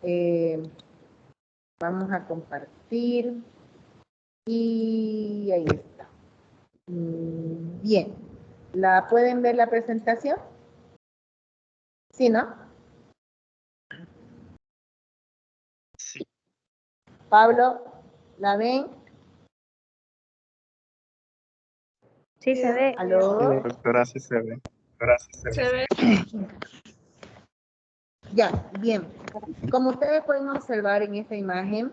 Eh, vamos a compartir y ahí está. Bien, ¿la pueden ver la presentación? ¿Sí, no? Sí. Pablo, ¿la ven? Sí, se ve. ¿Aló? Sí, doctora, sí se ve. Se ve. Ya, bien. Como ustedes pueden observar en esta imagen,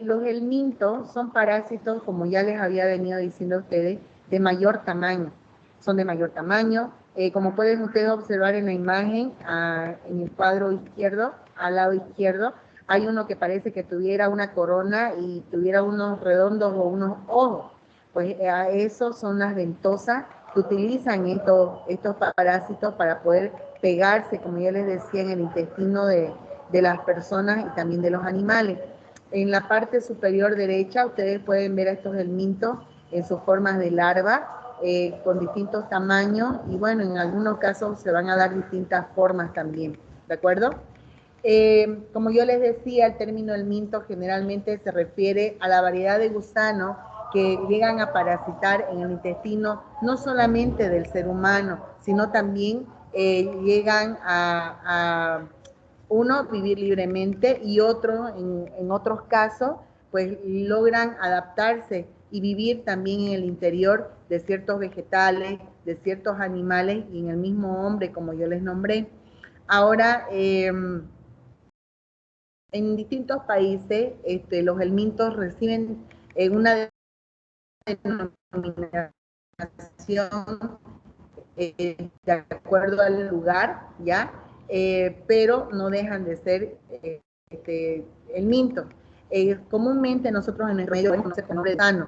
los helmintos son parásitos, como ya les había venido diciendo a ustedes, de mayor tamaño. Son de mayor tamaño. Como pueden ustedes observar en la imagen, en el cuadro izquierdo, al lado izquierdo, hay uno que parece que tuviera una corona y tuviera unos redondos o unos ojos. Pues esos son las ventosas que utilizan estos parásitos para poder pegarse, como ya les decía, en el intestino de las personas y también de los animales. En la parte superior derecha ustedes pueden ver a estos helmintos en sus formas de larva, con distintos tamaños y bueno, en algunos casos se van a dar distintas formas también, ¿de acuerdo? Como yo les decía, el término helminto generalmente se refiere a la variedad de gusanos que llegan a parasitar en el intestino no solamente del ser humano, sino también llegan a uno vivir libremente y otro, en otros casos, pues logran adaptarse y vivir también en el interior de ciertos vegetales, de ciertos animales y en el mismo hombre, como yo les nombré. Ahora, en distintos países, los helmintos reciben una denominación de acuerdo al lugar, ¿ya? Pero no dejan de ser helmintos. Comúnmente nosotros en el medio conocemos el nombre de sano,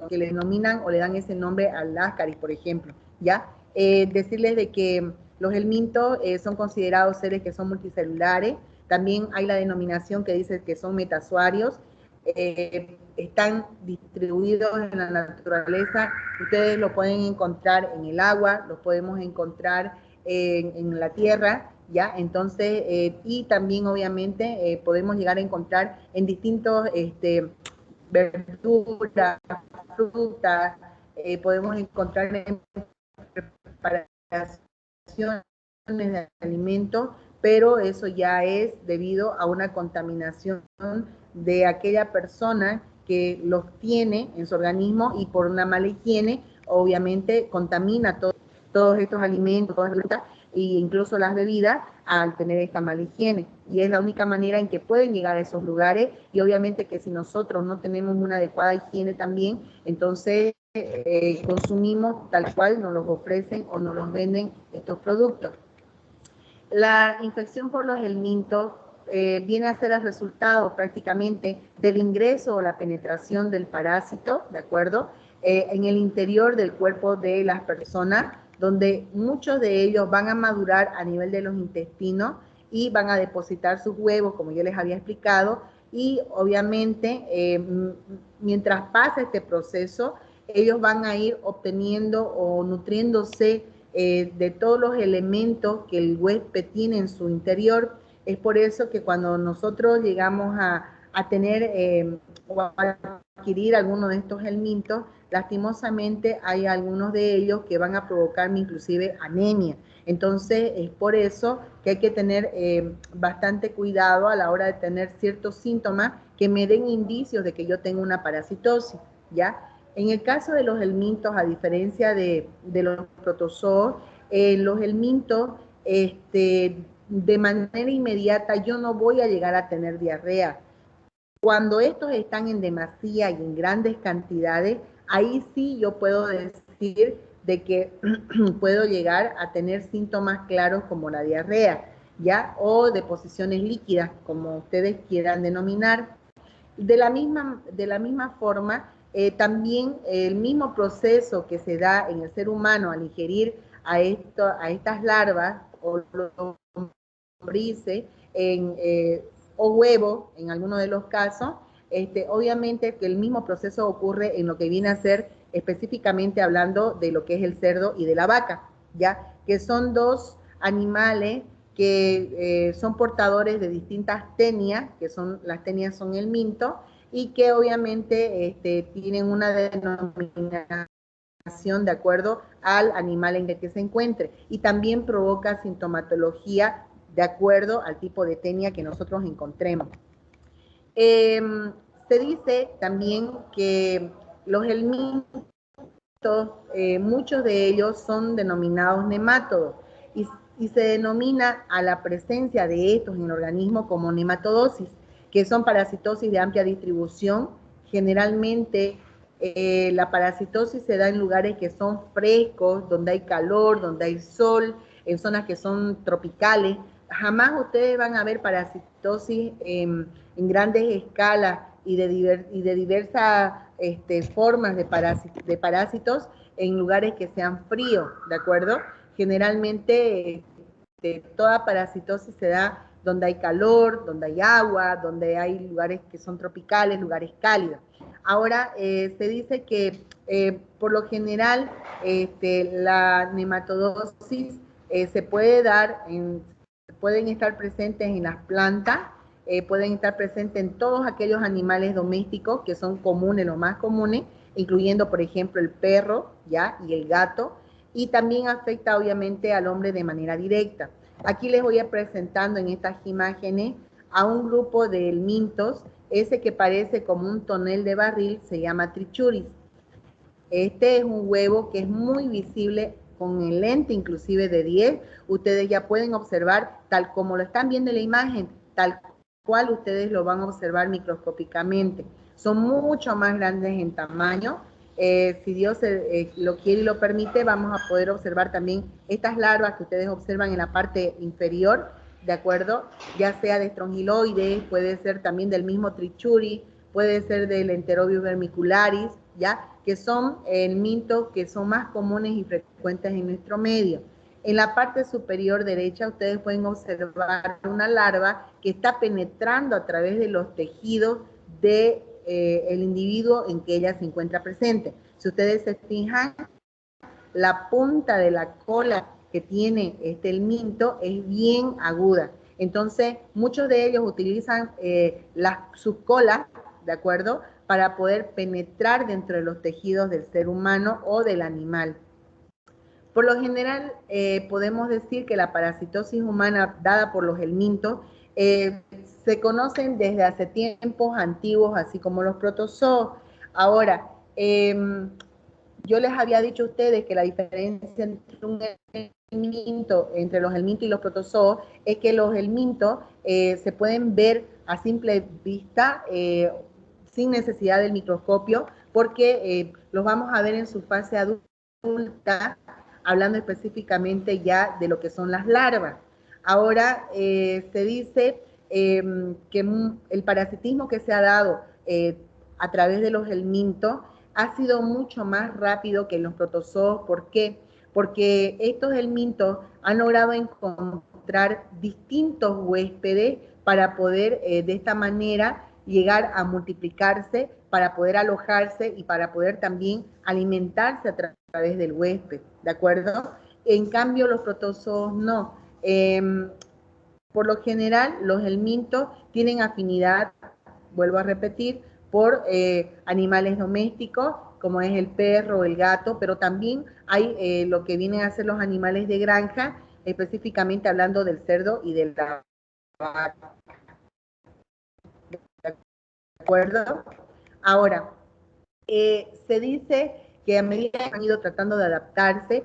que le denominan o le dan ese nombre al ascaris, por ejemplo, ¿ya? Decirles de que los helmintos son considerados seres que son multicelulares. También hay la denominación que dice que son metasuarios. Están distribuidos en la naturaleza. Ustedes lo pueden encontrar en el agua, los podemos encontrar en la tierra, ¿ya? Entonces, y también obviamente podemos llegar a encontrar en distintos verduras, frutas, podemos encontrar en preparaciones de alimentos, pero eso ya es debido a una contaminación de aquella persona que los tiene en su organismo y por una mala higiene, obviamente contamina todos estos alimentos, todas las frutas e incluso las bebidas al tener esta mala higiene. Y es la única manera en que pueden llegar a esos lugares y obviamente que si nosotros no tenemos una adecuada higiene también, entonces consumimos tal cual nos los ofrecen o nos los venden estos productos. La infección por los helmintos viene a ser el resultado prácticamente del ingreso o la penetración del parásito, ¿de acuerdo? En el interior del cuerpo de las personas, donde muchos de ellos van a madurar a nivel de los intestinos y van a depositar sus huevos, como yo les había explicado, y obviamente mientras pasa este proceso, ellos van a ir obteniendo o nutriéndose de todos los elementos que el huésped tiene en su interior. Es por eso que cuando nosotros llegamos a tener o a adquirir alguno de estos helmintos, lastimosamente hay algunos de ellos que van a provocarme inclusive anemia. Entonces es por eso que hay que tener bastante cuidado a la hora de tener ciertos síntomas que me den indicios de que yo tengo una parasitosis, ¿ya? En el caso de los helmintos, a diferencia de los protozoos, los helmintos, de manera inmediata yo no voy a llegar a tener diarrea. Cuando estos están en demasía y en grandes cantidades, ahí sí yo puedo decir de que puedo llegar a tener síntomas claros como la diarrea, ¿ya? O deposiciones líquidas, como ustedes quieran denominar. De la misma forma, también el mismo proceso que se da en el ser humano al ingerir a estas larvas o lombrices o huevos, en algunos de los casos, obviamente que el mismo proceso ocurre en lo que viene a ser específicamente hablando de lo que es el cerdo y de la vaca, ¿ya? Que son dos animales que son portadores de distintas tenias, que son, las tenias son el minto, y que obviamente tienen una denominación de acuerdo al animal en el que se encuentre, y también provoca sintomatología de acuerdo al tipo de tenia que nosotros encontremos. Se dice también que los helmintos, muchos de ellos son denominados nemátodos, y se denomina a la presencia de estos en el organismo como nematodosis, que son parasitosis de amplia distribución. Generalmente la parasitosis se da en lugares que son frescos, donde hay calor, donde hay sol, en zonas que son tropicales. Jamás ustedes van a ver parasitosis en grandes escalas y de diversas formas de parásitos en lugares que sean fríos, ¿de acuerdo? Generalmente toda parasitosis se da donde hay calor, donde hay agua, donde hay lugares que son tropicales, lugares cálidos. Ahora, se dice que por lo general la nematodosis se puede dar, pueden estar presentes en las plantas, pueden estar presentes en todos aquellos animales domésticos que son comunes, los más comunes, incluyendo, por ejemplo, el perro, ¿ya? Y el gato, y también afecta obviamente al hombre de manera directa. Aquí les voy a presentando en estas imágenes a un grupo de helmintos. Ese que parece como un tonel de barril se llama Trichuris. Este es un huevo que es muy visible con el lente inclusive de 10. Ustedes ya pueden observar, tal como lo están viendo en la imagen, tal cual ustedes lo van a observar microscópicamente. Son mucho más grandes en tamaño. Si Dios lo quiere y lo permite, vamos a poder observar también estas larvas que ustedes observan en la parte inferior, ¿de acuerdo? Ya sea de estrongiloides, puede ser también del mismo Trichuri, puede ser del Enterobius vermicularis, ¿ya? Que son helmintos que son más comunes y frecuentes en nuestro medio. En la parte superior derecha ustedes pueden observar una larva que está penetrando a través de los tejidos del individuo en que ella se encuentra presente. Si ustedes se fijan, la punta de la cola que tiene este helminto es bien aguda. Entonces, muchos de ellos utilizan sus colas, ¿de acuerdo?, para poder penetrar dentro de los tejidos del ser humano o del animal. Por lo general, podemos decir que la parasitosis humana dada por los helmintos se conocen desde hace tiempos antiguos, así como los protozoos. Ahora, yo les había dicho a ustedes que la diferencia entre los helmintos y los protozoos es que los helmintos se pueden ver a simple vista sin necesidad del microscopio, porque los vamos a ver en su fase adulta, hablando específicamente ya de lo que son las larvas. Ahora se dice que el parasitismo que se ha dado a través de los helmintos ha sido mucho más rápido que los protozoos. ¿Por qué? Porque estos helmintos han logrado encontrar distintos huéspedes para poder de esta manera llegar a multiplicarse, para poder alojarse y para poder también alimentarse a través del huésped, ¿de acuerdo? En cambio, los protozoos no. Por lo general, los helmintos tienen afinidad, vuelvo a repetir, por animales domésticos, como es el perro, el gato, pero también hay lo que vienen a ser los animales de granja, específicamente hablando del cerdo y de la vaca. ¿De acuerdo? Ahora, se dice que a medida que han ido tratando de adaptarse,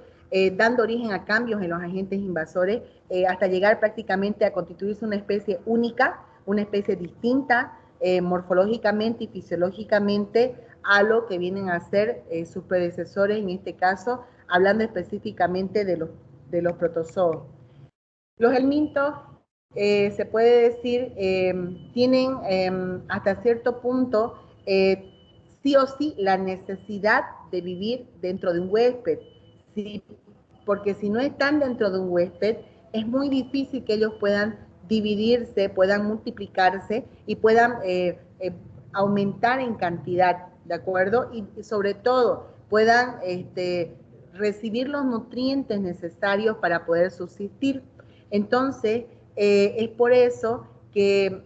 dando origen a cambios en los agentes invasores, hasta llegar prácticamente a constituirse una especie única, una especie distinta, morfológicamente y fisiológicamente a lo que vienen a ser sus predecesores, en este caso, hablando específicamente de los protozoos. Los helmintos, se puede decir, tienen hasta cierto punto sí o sí la necesidad de vivir dentro de un huésped, ¿sí? Porque si no están dentro de un huésped, es muy difícil que ellos puedan dividirse, puedan multiplicarse y puedan aumentar en cantidad, ¿de acuerdo? Y sobre todo puedan recibir los nutrientes necesarios para poder subsistir. Entonces, es por eso que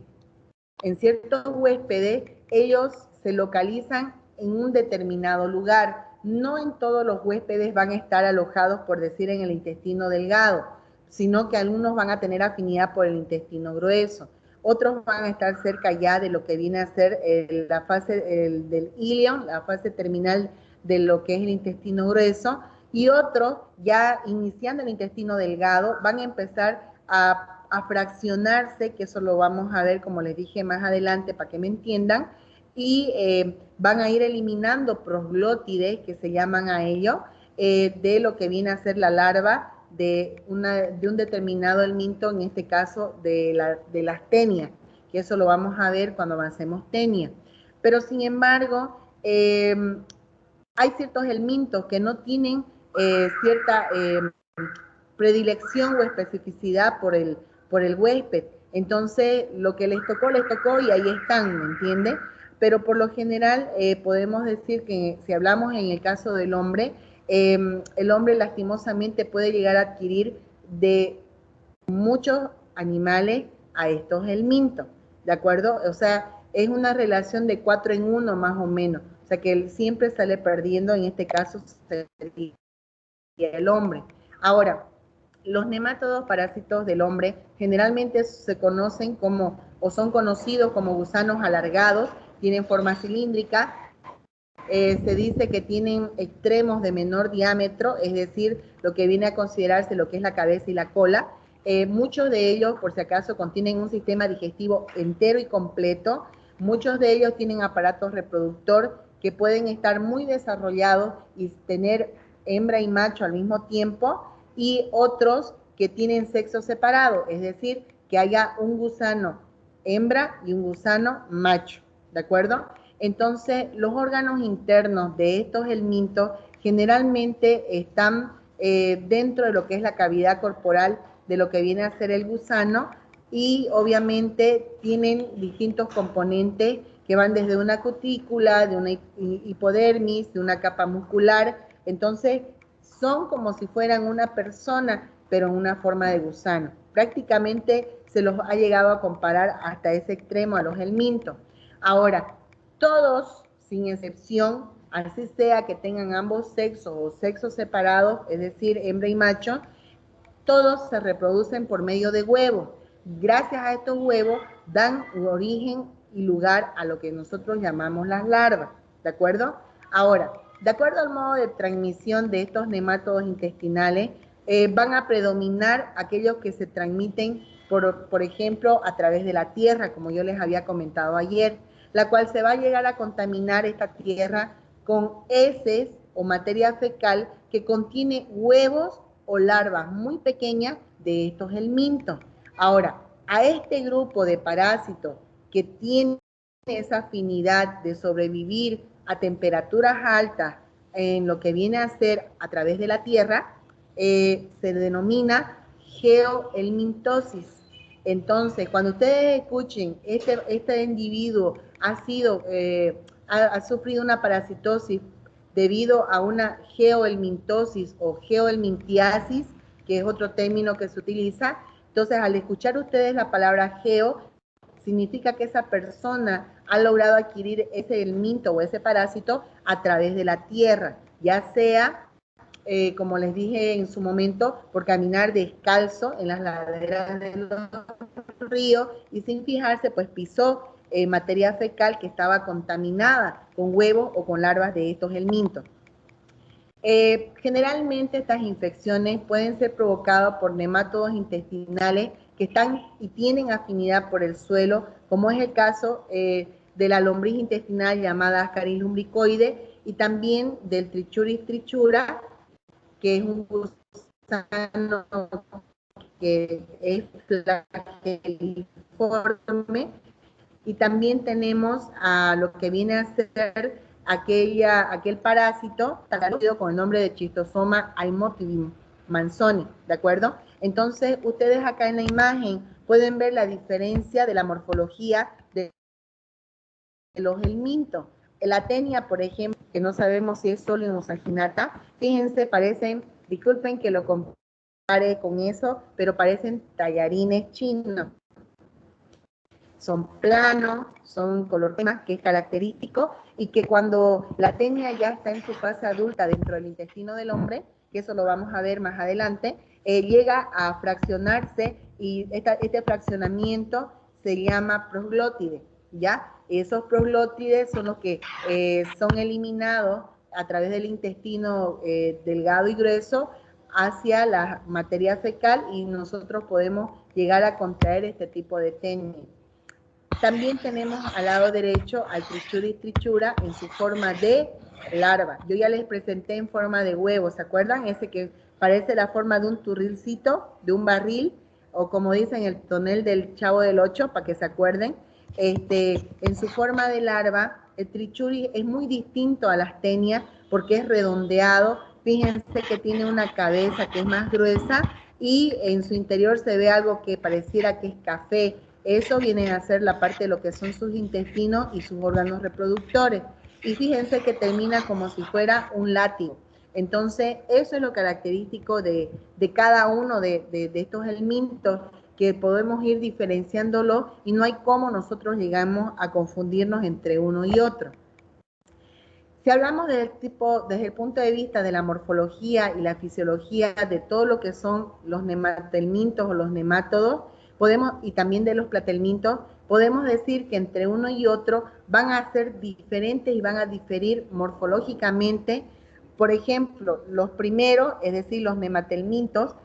en ciertos huéspedes ellos se localizan en un determinado lugar. No en todos los huéspedes van a estar alojados, por decir, en el intestino delgado, sino que algunos van a tener afinidad por el intestino grueso. Otros van a estar cerca ya de lo que viene a ser la fase del ilion, la fase terminal de lo que es el intestino grueso, y otros ya iniciando el intestino delgado van a empezar a fraccionarse, que eso lo vamos a ver, como les dije más adelante, para que me entiendan, y van a ir eliminando prosglótides, que se llaman a ello, de lo que viene a ser la larva de un determinado helminto, en este caso de la astenia, que eso lo vamos a ver cuando avancemos tenia. Pero sin embargo, hay ciertos helmintos que no tienen cierta predilección o especificidad por el huésped. Entonces, lo que les tocó y ahí están, ¿me entiende? Pero por lo general podemos decir que si hablamos en el caso del hombre, el hombre lastimosamente puede llegar a adquirir de muchos animales a estos helmintos, ¿de acuerdo? O sea, es una relación de 4 en 1 más o menos, o sea que él siempre sale perdiendo, en este caso sería el hombre. Ahora, los nemátodos parásitos del hombre generalmente se conocen como, o son conocidos como gusanos alargados, tienen forma cilíndrica, se dice que tienen extremos de menor diámetro, es decir, lo que viene a considerarse lo que es la cabeza y la cola. Muchos de ellos, por si acaso, contienen un sistema digestivo entero y completo. Muchos de ellos tienen aparatos reproductor que pueden estar muy desarrollados y tener hembra y macho al mismo tiempo, y otros que tienen sexo separado, es decir, que haya un gusano hembra y un gusano macho, ¿de acuerdo? Entonces, los órganos internos de estos helmintos generalmente están dentro de lo que es la cavidad corporal de lo que viene a ser el gusano, y obviamente tienen distintos componentes que van desde una cutícula, de una hipodermis, de una capa muscular. Entonces, son como si fueran una persona, pero en una forma de gusano. Prácticamente se los ha llegado a comparar hasta ese extremo a los helmintos. Ahora, todos, sin excepción, así sea que tengan ambos sexos o sexos separados, es decir, hembra y macho, todos se reproducen por medio de huevos. Gracias a estos huevos dan origen y lugar a lo que nosotros llamamos las larvas, ¿de acuerdo? Ahora, de acuerdo al modo de transmisión de estos nemátodos intestinales, van a predominar aquellos que se transmiten, por ejemplo, a través de la tierra, como yo les había comentado ayer, la cual se va a llegar a contaminar esta tierra con heces o materia fecal que contiene huevos o larvas muy pequeñas de estos helmintos. Ahora, a este grupo de parásitos que tiene esa afinidad de sobrevivir a temperaturas altas en lo que viene a ser a través de la tierra, se denomina geohelmintosis. Entonces, cuando ustedes escuchen este individuo ha sufrido una parasitosis debido a una geohelmintosis o geohelmintiasis, que es otro término que se utiliza. Entonces, al escuchar ustedes la palabra geo, significa que esa persona ha logrado adquirir ese helminto o ese parásito a través de la tierra, ya sea, como les dije en su momento, por caminar descalzo en las laderas de los ríos y sin fijarse, pues pisó materia fecal que estaba contaminada con huevos o con larvas de estos helmintos. Generalmente estas infecciones pueden ser provocadas por nemátodos intestinales que están y tienen afinidad por el suelo, como es el caso de la lombriz intestinal llamada Ascaris lumbricoide, y también del Trichuris trichura, que es un gusano que es flageliforme, y también tenemos a lo que viene a ser aquel parásito conocido con el nombre de Schistosoma haemophilus manzoni, ¿de acuerdo? Entonces, ustedes acá en la imagen pueden ver la diferencia de la morfología de los helmintos. La tenia, por ejemplo, que no sabemos si es Solium o Saginata, fíjense, parecen, disculpen que lo compare con eso, pero parecen tallarines chinos. Son planos, son color crema, que es característico, y que cuando la tenia ya está en su fase adulta dentro del intestino del hombre, que eso lo vamos a ver más adelante, llega a fraccionarse, y este fraccionamiento se llama prosglótide, ¿ya? Esos prosglótides son los que son eliminados a través del intestino delgado y grueso hacia la materia fecal, y nosotros podemos llegar a contraer este tipo de tenia. También tenemos al lado derecho al Trichuris trichura en su forma de larva. Yo ya les presenté en forma de huevo, ¿se acuerdan? Ese que parece la forma de un turrilcito, de un barril, o como dicen el tonel del Chavo del Ocho, para que se acuerden. En su forma de larva, el Trichuris es muy distinto a las tenias porque es redondeado. Fíjense que tiene una cabeza que es más gruesa y en su interior se ve algo que pareciera que es café. Eso viene a ser la parte de lo que son sus intestinos y sus órganos reproductores. Y fíjense que termina como si fuera un látigo. Entonces, eso es lo característico de cada uno de estos helmintos, que podemos ir diferenciándolo y no hay cómo nosotros llegamos a confundirnos entre uno y otro. Si hablamos desde el punto de vista de la morfología y la fisiología de todo lo que son los nematelmintos o los nemátodos, y también de los platelmintos, podemos decir que entre uno y otro van a ser diferentes y van a diferir morfológicamente. Por ejemplo, los primeros, es decir, los nematelmintos,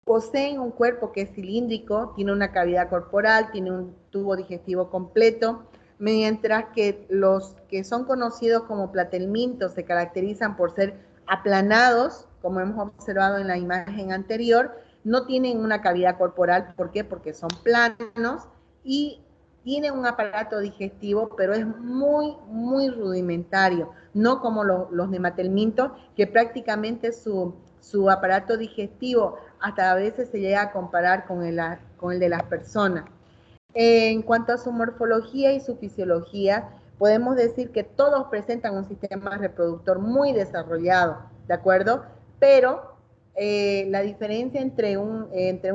poseen un cuerpo que es cilíndrico, tiene una cavidad corporal, tiene un tubo digestivo completo, mientras que los que son conocidos como platelmintos se caracterizan por ser aplanados, como hemos observado en la imagen anterior, no tienen una cavidad corporal. ¿Por qué? Porque son planos y tienen un aparato digestivo, pero es muy, muy rudimentario, no como los nematelmintos, que prácticamente su aparato digestivo hasta a veces se llega a comparar con el de las personas. En cuanto a su morfología y su fisiología, podemos decir que todos presentan un sistema reproductor muy desarrollado, ¿de acuerdo? Pero la diferencia entre un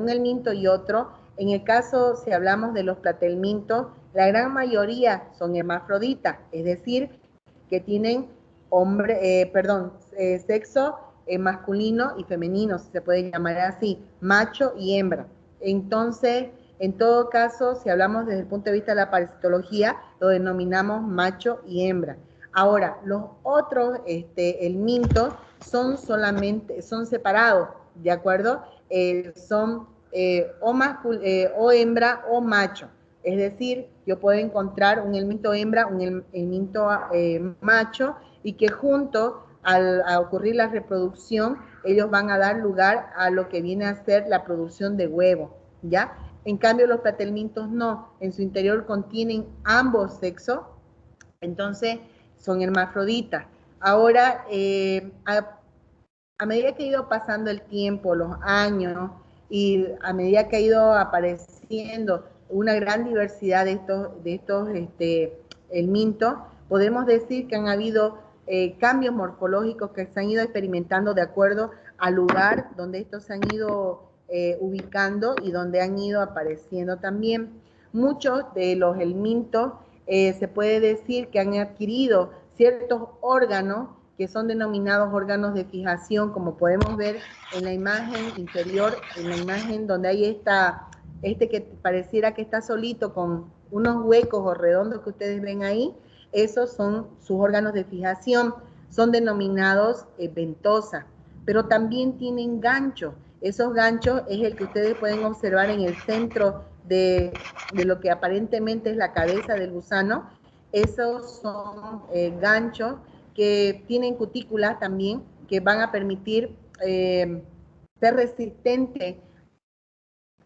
helminto y otro, en el caso, si hablamos de los platelmintos, la gran mayoría son hermafroditas, es decir, que tienen sexo masculino y femenino, si se puede llamar así, macho y hembra. Entonces, en todo caso, si hablamos desde el punto de vista de la parasitología, lo denominamos macho y hembra. Ahora, los otros helmintos son separados, ¿de acuerdo? Son o hembra o macho. Es decir, yo puedo encontrar un helminto hembra, un helminto macho, y que juntos, a ocurrir la reproducción, ellos van a dar lugar a lo que viene a ser la producción de huevo, ¿ya? En cambio, los platelmintos no, en su interior contienen ambos sexos, entonces son hermafroditas. Ahora, a medida que ha ido pasando el tiempo, los años, y a medida que ha ido apareciendo una gran diversidad de estos helmintos, podemos decir que han habido cambios morfológicos que se han ido experimentando de acuerdo al lugar donde estos se han ido ubicando y donde han ido apareciendo también. Muchos de los helmintos se puede decir que han adquirido ciertos órganos que son denominados órganos de fijación, como podemos ver en la imagen inferior, en la imagen donde hay que pareciera que está solito con unos huecos o redondos que ustedes ven ahí. Esos son sus órganos de fijación, son denominados ventosa, pero también tienen ganchos. Esos ganchos es el que ustedes pueden observar en el centro de lo que aparentemente es la cabeza del gusano. Esos son ganchos que tienen cutículas también, que van a permitir ser resistentes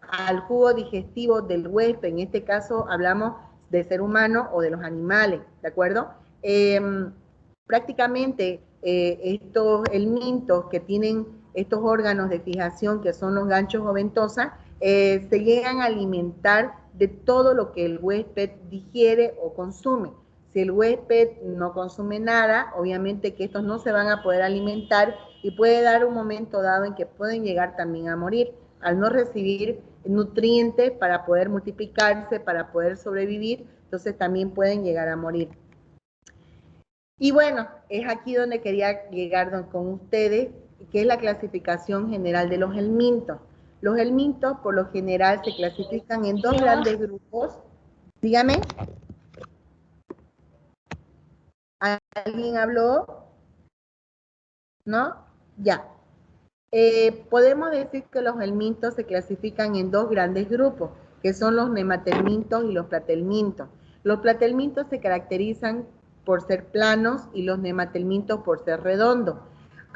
al jugo digestivo del huésped. En este caso hablamos del ser humano o de los animales, ¿de acuerdo? Prácticamente estos helmintos que tienen estos órganos de fijación, que son los ganchos o ventosas, se llegan a alimentar de todo lo que el huésped digiere o consume. Si el huésped no consume nada, obviamente que estos no se van a poder alimentar y puede dar un momento dado en que pueden llegar también a morir al no recibir nutrientes para poder multiplicarse, para poder sobrevivir, entonces también pueden llegar a morir. Y bueno, es aquí donde quería llegar con ustedes, que es la clasificación general de los helmintos. Los helmintos, por lo general, se clasifican en dos grandes grupos. Dígame. ¿Alguien habló? ¿No? Ya. Podemos decir que los helmintos se clasifican en dos grandes grupos, que son los nematelmintos y los platelmintos. Los platelmintos se caracterizan por ser planos y los nematelmintos por ser redondos.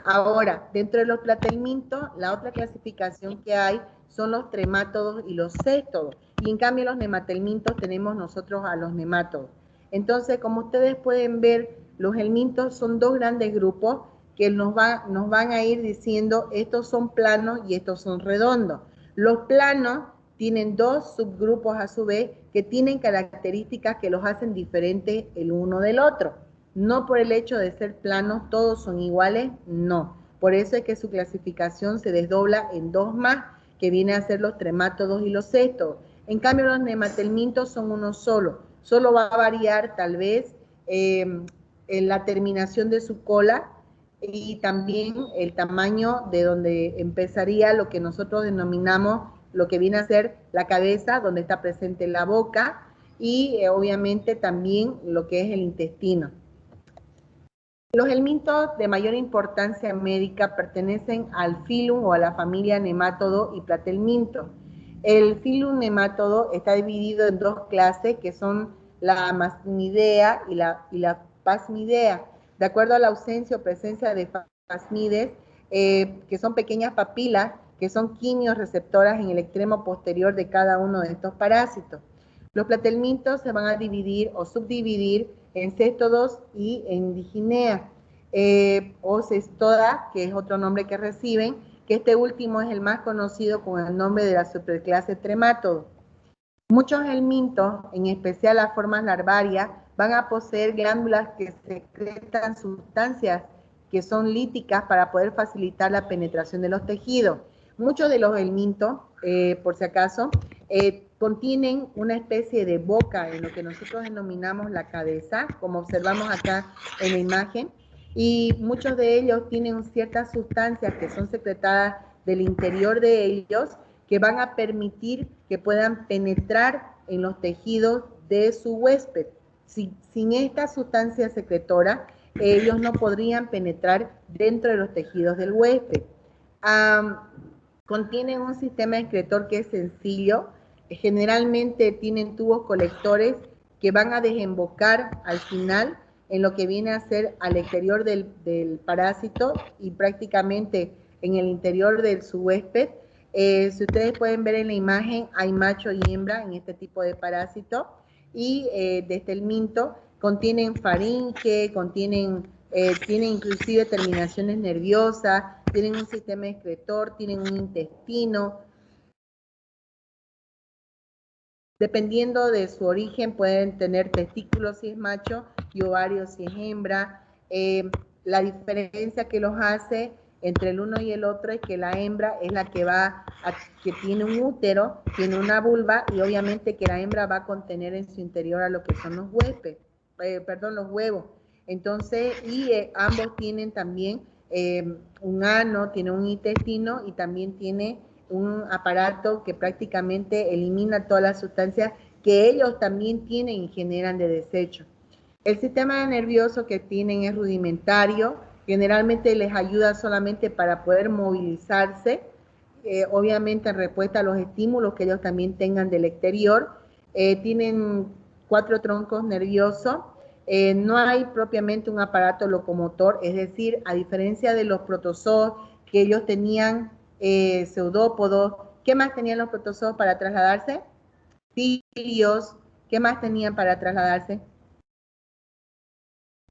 Ahora, dentro de los platelmintos, la otra clasificación que hay son los tremátodos y los céstodos. Y en cambio los nematelmintos tenemos nosotros a los nemátodos. Entonces, como ustedes pueden ver, los helmintos son dos grandes grupos que nos van a ir diciendo estos son planos y estos son redondos. Los planos tienen dos subgrupos a su vez que tienen características que los hacen diferentes el uno del otro. No por el hecho de ser planos todos son iguales, no. Por eso es que su clasificación se desdobla en dos más, que viene a ser los tremátodos y los céstodos. En cambio, los nematelmintos son uno solo. Solo va a variar tal vez en la terminación de su cola y también el tamaño de donde empezaría lo que nosotros denominamos lo que viene a ser la cabeza, donde está presente la boca y obviamente también lo que es el intestino. Los helmintos de mayor importancia médica pertenecen al filum o a la familia Nemátodo y Platelminto. El filum Nemátodo está dividido en dos clases que son la Phasmidea y la Phasmidea. De acuerdo a la ausencia o presencia de Phasmides, que son pequeñas papilas que son quimiorreceptoras en el extremo posterior de cada uno de estos parásitos. Los platelmintos se van a dividir o subdividir en céstodos y en diginea, o cestoda, que es otro nombre que reciben, que este último es el más conocido con el nombre de la superclase tremátodo. Muchos helmintos, en especial las formas larvarias, van a poseer glándulas que secretan sustancias que son líticas para poder facilitar la penetración de los tejidos. Muchos de los helmintos, por si acaso, contienen una especie de boca en lo que nosotros denominamos la cabeza, como observamos acá en la imagen, y muchos de ellos tienen ciertas sustancias que son secretadas del interior de ellos que van a permitir que puedan penetrar en los tejidos de su huésped. Sin esta sustancia secretora, ellos no podrían penetrar dentro de los tejidos del huésped. Contienen un sistema excretor que es sencillo, generalmente tienen tubos colectores que van a desembocar al final en lo que viene a ser al exterior del parásito y prácticamente en el interior de su huésped. Si ustedes pueden ver en la imagen, hay macho y hembra en este tipo de parásito y de este helminto contienen faringe, tienen inclusive terminaciones nerviosas, tienen un sistema excretor, tienen un intestino. Dependiendo de su origen, pueden tener testículos si es macho y ovarios si es hembra. La diferencia que los hace entre el uno y el otro es que la hembra es la que tiene un útero, tiene una vulva y obviamente que la hembra va a contener en su interior a lo que son los los huevos. Entonces, ambos tienen también un ano, tiene un intestino y también tiene un aparato que prácticamente elimina todas las sustancias que ellos también tienen y generan de desecho. El sistema nervioso que tienen es rudimentario, generalmente les ayuda solamente para poder movilizarse, obviamente en respuesta a los estímulos que ellos también tengan del exterior. Tienen 4 troncos nerviosos, no hay propiamente un aparato locomotor, es decir, a diferencia de los protozoos que ellos tenían pseudópodos. ¿Qué más tenían los protozoos para trasladarse? Cilios. ¿Qué más tenían para trasladarse?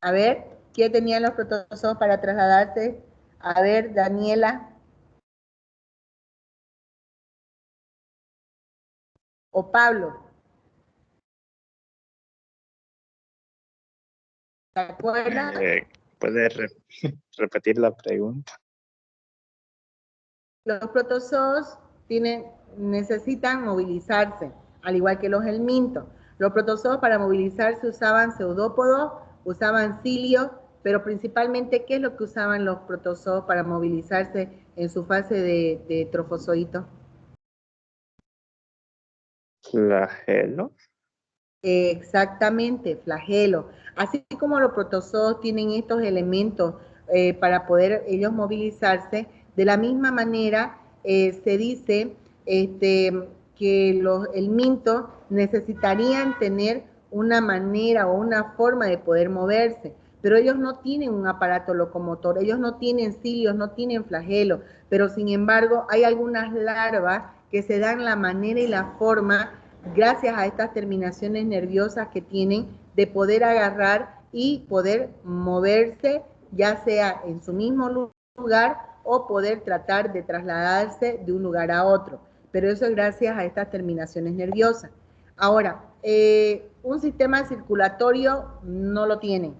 A ver, ¿qué tenían los protozoos para trasladarse? A ver, Daniela. O Pablo. ¿Se acuerdan? ¿Puede repetir la pregunta? Los protozoos necesitan movilizarse, al igual que los helmintos. Los protozoos para movilizarse usaban pseudópodos, usaban cilio, pero principalmente, ¿qué es lo que usaban los protozoos para movilizarse en su fase de trofozoito? Flagelo. Exactamente, flagelo. Así como los protozoos tienen estos elementos para poder ellos movilizarse, de la misma manera se dice que los helmintos necesitarían tener una manera o una forma de poder moverse, pero ellos no tienen un aparato locomotor, ellos no tienen cilios, no tienen flagelo, pero sin embargo hay algunas larvas que se dan la manera y la forma gracias a estas terminaciones nerviosas que tienen de poder agarrar y poder moverse, ya sea en su mismo lugar o poder tratar de trasladarse de un lugar a otro. Pero eso es gracias a estas terminaciones nerviosas. Ahora, un sistema circulatorio no lo tienen.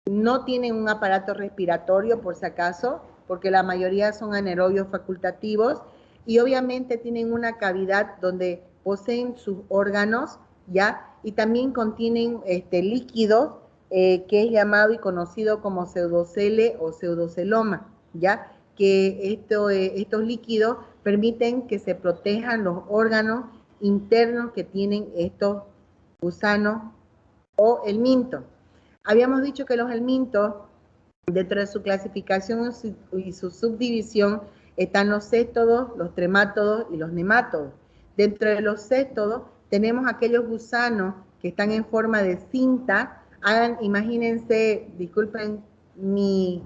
No tienen un aparato respiratorio, por si acaso, porque la mayoría son anaerobios facultativos y obviamente tienen una cavidad donde poseen sus órganos, ¿ya? Y también contienen líquidos que es llamado y conocido como pseudocele o pseudoceloma, ¿ya? Que estos líquidos permiten que se protejan los órganos internos que tienen estos gusanos o helmintos. Habíamos dicho que los helmintos, dentro de su clasificación y su subdivisión, están los céstodos, los tremátodos y los nemátodos. Dentro de los céstodos tenemos aquellos gusanos que están en forma de cinta. Imagínense, disculpen mi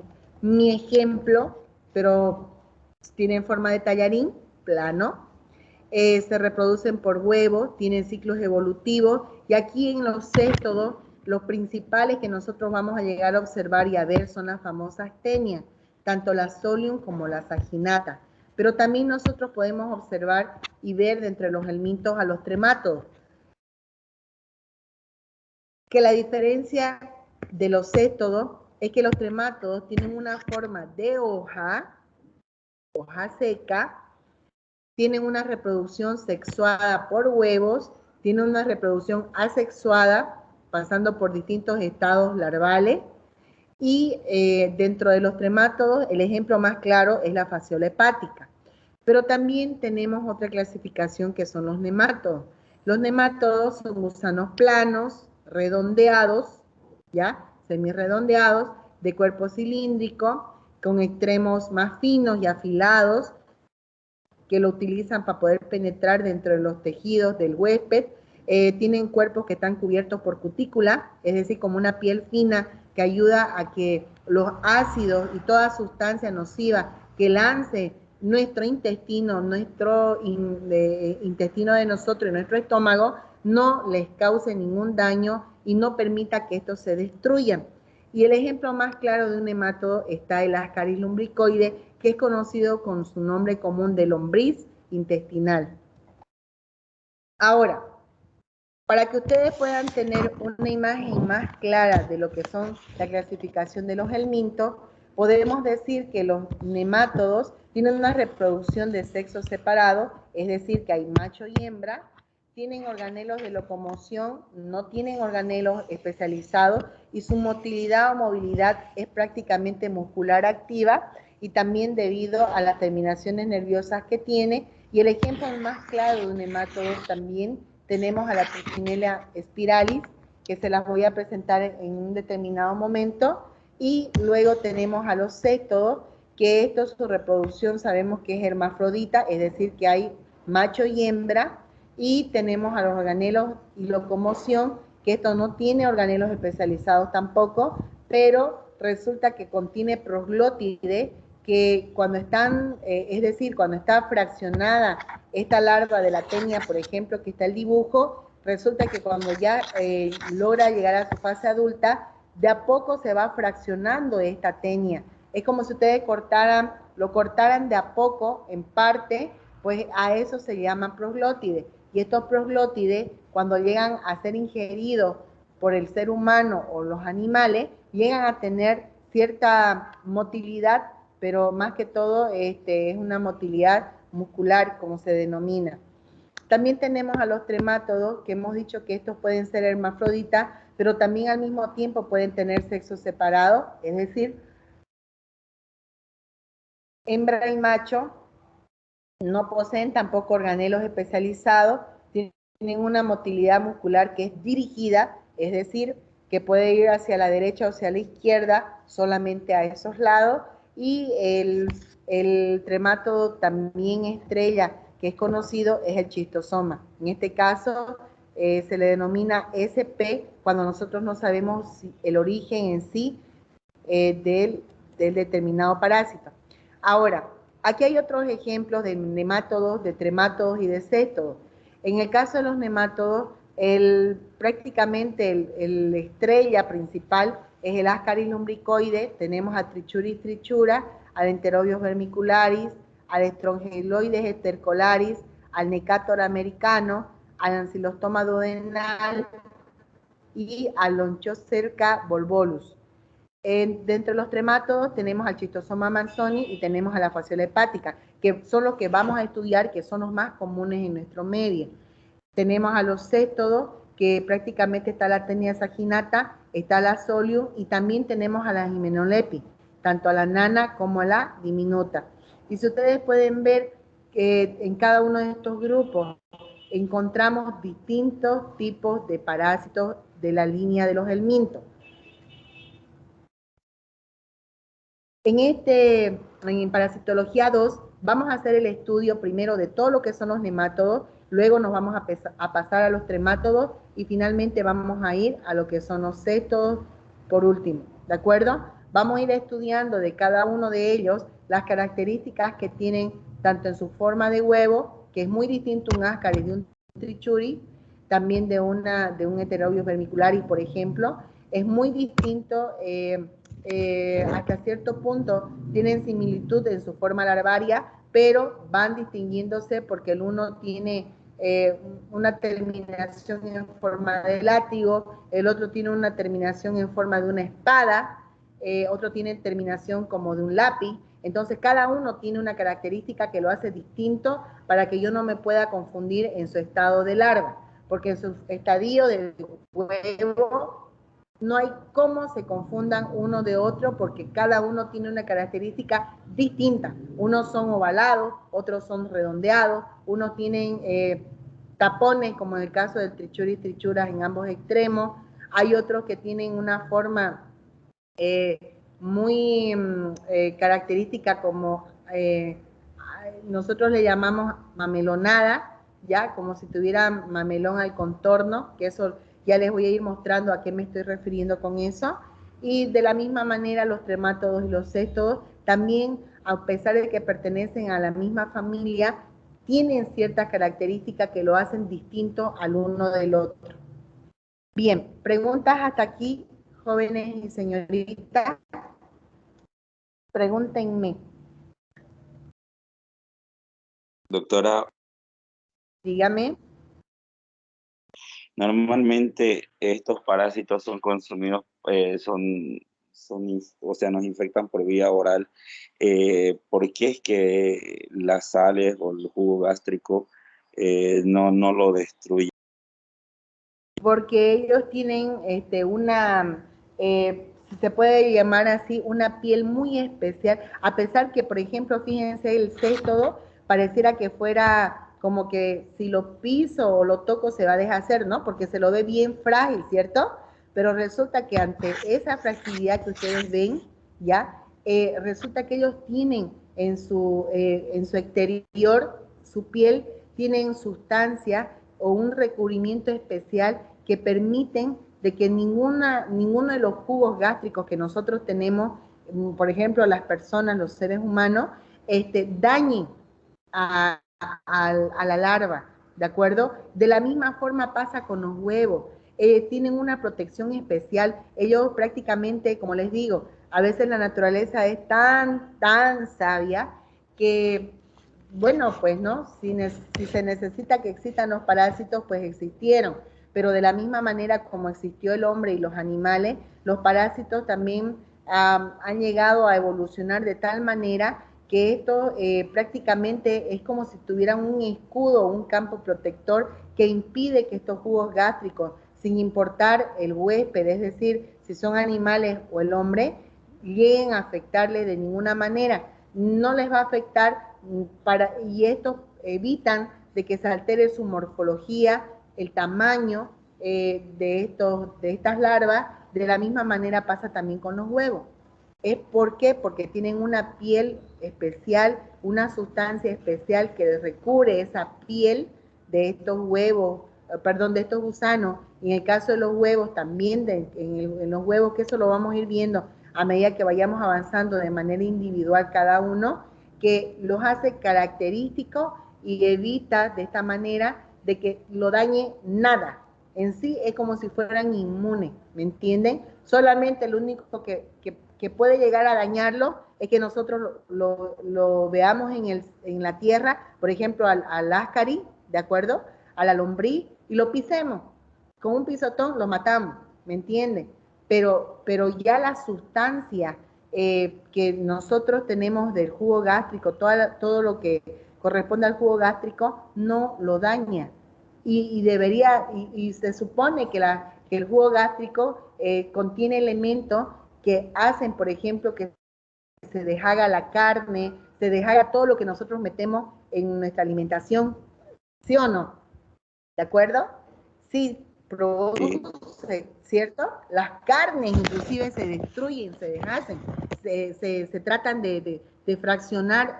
ejemplo, pero tienen forma de tallarín, plano. Se reproducen por huevos, tienen ciclos evolutivos, y aquí en los céstodos, los principales que nosotros vamos a llegar a observar y a ver son las famosas tenias, tanto la solium como la saginata. Pero también nosotros podemos observar y ver de entre los helmintos a los tremátodos. Que la diferencia de los céstodos es que los tremátodos tienen una forma de hoja seca, tienen una reproducción sexuada por huevos, tienen una reproducción asexuada, pasando por distintos estados larvales, y dentro de los tremátodos, el ejemplo más claro es la fasciola hepática. Pero también tenemos otra clasificación que son los nemátodos. Los nemátodos son gusanos planos, redondeados, ¿ya? Semirredondeados, de cuerpo cilíndrico, con extremos más finos y afilados, que lo utilizan para poder penetrar dentro de los tejidos del huésped. Tienen cuerpos que están cubiertos por cutícula, es decir, como una piel fina que ayuda a que los ácidos y toda sustancia nociva que lance nuestro intestino, intestino de nosotros y nuestro estómago, no les cause ningún daño y no permita que estos se destruyan. Y el ejemplo más claro de un nemátodo está el Ascaris lumbricoide, que es conocido con su nombre común de lombriz intestinal. Ahora, para que ustedes puedan tener una imagen más clara de lo que son la clasificación de los helmintos, podemos decir que los nemátodos tienen una reproducción de sexo separado, es decir, que hay macho y hembra, tienen organelos de locomoción, no tienen organelos especializados y su motilidad o movilidad es prácticamente muscular activa y también debido a las terminaciones nerviosas que tiene. Y el ejemplo más claro de un nemátodo también tenemos a la Trichinella spiralis, que se las voy a presentar en un determinado momento, y luego tenemos a los céstodos, que esto su reproducción sabemos que es hermafrodita, es decir, que hay macho y hembra, y tenemos a los organelos y locomoción, que esto no tiene organelos especializados tampoco, pero resulta que contiene proglótide, que cuando están, es decir, cuando está fraccionada esta larva de la tenia, por ejemplo, que está el dibujo, resulta que cuando ya logra llegar a su fase adulta, de a poco se va fraccionando esta tenia. Es como si ustedes lo cortaran de a poco, en parte, pues a eso se llama proglótide. Y estos proglótides, cuando llegan a ser ingeridos por el ser humano o los animales, llegan a tener cierta motilidad pero más que todo es una motilidad muscular, como se denomina. También tenemos a los tremátodos, que hemos dicho que estos pueden ser hermafroditas, pero también al mismo tiempo pueden tener sexo separado, es decir, hembra y macho, no poseen tampoco organelos especializados, tienen una motilidad muscular que es dirigida, es decir, que puede ir hacia la derecha o hacia la izquierda, solamente a esos lados, y el tremátodo también estrella, que es conocido, es el chistosoma. En este caso, se le denomina SP cuando nosotros no sabemos el origen en sí del determinado parásito. Ahora, aquí hay otros ejemplos de nemátodos, de tremátodos y de céstodos. En el caso de los nemátodos, prácticamente el estrella principal es el Ascaris lumbricoide. Tenemos a Trichuris trichura, al Enterobius vermicularis, al Strongyloides estercolaris, al Necator americano, al Ancylostoma duodenal y al Onchocerca volvolus. Dentro de los tremátodos tenemos al Schistosoma manzoni y tenemos a la fasciola hepática, que son los que vamos a estudiar, que son los más comunes en nuestro medio. Tenemos a los céstodos, que prácticamente está la Artemia saginata, está la Solium, y también tenemos a la Hymenolepi, tanto a la nana como a la diminuta. Y si ustedes pueden ver que en cada uno de estos grupos encontramos distintos tipos de parásitos de la línea de los helmintos. En parasitología 2 vamos a hacer el estudio primero de todo lo que son los nemátodos, luego nos vamos a pasar a los tremátodos y finalmente vamos a ir a lo que son los céstodos por último, ¿de acuerdo? Vamos a ir estudiando de cada uno de ellos las características que tienen tanto en su forma de huevo, que es muy distinto un Ascaris de un Trichuri, también de un Enterobius vermicularis, por ejemplo, es muy distinto. Hasta cierto punto tienen similitud en su forma larvaria, pero van distinguiéndose porque el uno tiene una terminación en forma de látigo, el otro tiene una terminación en forma de una espada, otro tiene terminación como de un lápiz. Entonces cada uno tiene una característica que lo hace distinto para que yo no me pueda confundir en su estado de larva, porque en su estadio de huevo no hay cómo se confundan uno de otro porque cada uno tiene una característica distinta. Unos son ovalados, otros son redondeados, unos tienen tapones, como en el caso del Trichuris trichuras en ambos extremos. Hay otros que tienen una forma muy característica como nosotros le llamamos mamelonada, ya como si tuviera mamelón al contorno, que eso ya les voy a ir mostrando a qué me estoy refiriendo con eso. Y de la misma manera los tremátodos y los céstodos también, a pesar de que pertenecen a la misma familia, tienen ciertas características que lo hacen distinto al uno del otro. Bien, preguntas hasta aquí, jóvenes y señoritas. Pregúntenme. Doctora, Dígame. normalmente estos parásitos son consumidos, o sea, nos infectan por vía oral. ¿Por qué es que las sales o el jugo gástrico no lo destruyen? Porque ellos tienen si se puede llamar así, una piel muy especial, a pesar que, por ejemplo, fíjense, el céstodo pareciera que fuera como que si lo piso o lo toco se va a deshacer, ¿no? Porque se lo ve bien frágil, ¿cierto? Pero resulta que ante esa fragilidad que ustedes ven, ¿ya? Resulta que ellos tienen en su exterior, su piel, tienen sustancia o un recubrimiento especial que permiten de que ninguno de los jugos gástricos que nosotros tenemos, por ejemplo, las personas, los seres humanos, dañen a la larva, ¿de acuerdo? De la misma forma pasa con los huevos. Tienen una protección especial. Ellos prácticamente, como les digo, a veces la naturaleza es tan sabia que, bueno, pues, ¿no? Si se necesita que existan los parásitos, pues existieron. Pero de la misma manera como existió el hombre y los animales, los parásitos también han llegado a evolucionar de tal manera que esto prácticamente es como si tuvieran un escudo, un campo protector que impide que estos jugos gástricos, sin importar el huésped, es decir, si son animales o el hombre, lleguen a afectarle de ninguna manera. No les va a afectar y estos evitan de que se altere su morfología, el tamaño de estas larvas. De la misma manera pasa también con los huevos. ¿Por qué? Porque tienen una piel especial, una sustancia especial que recubre esa piel de estos huevos, de estos gusanos. Y en el caso de los huevos también, en los huevos, que eso lo vamos a ir viendo a medida que vayamos avanzando de manera individual cada uno, que los hace característicos y evita de esta manera de que lo dañe nada. En sí es como si fueran inmunes, ¿me entienden? Solamente lo único que puede llegar a dañarlo es que nosotros lo veamos en la tierra, por ejemplo, al áscari, ¿de acuerdo? A la lombriz, y lo pisemos. Con un pisotón lo matamos, ¿me entienden? Pero ya la sustancia que nosotros tenemos del jugo gástrico, todo lo que corresponde al jugo gástrico, no lo daña. Y debería, y se supone que el jugo gástrico contiene elementos que hacen, por ejemplo, que se deshaga la carne, se deshaga todo lo que nosotros metemos en nuestra alimentación, ¿sí o no? ¿De acuerdo? Sí, produce, sí. ¿Cierto? Las carnes inclusive se destruyen, se deshacen, se tratan de fraccionar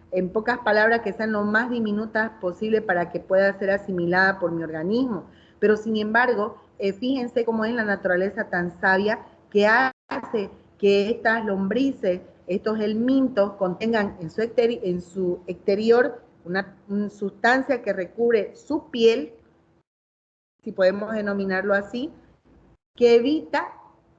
en pocas palabras que sean lo más diminutas posible para que pueda ser asimilada por mi organismo. Pero sin embargo, fíjense cómo es la naturaleza tan sabia que hace que estas lombrices, estos helmintos, contengan en su exterior una sustancia que recubre su piel, si podemos denominarlo así, que evita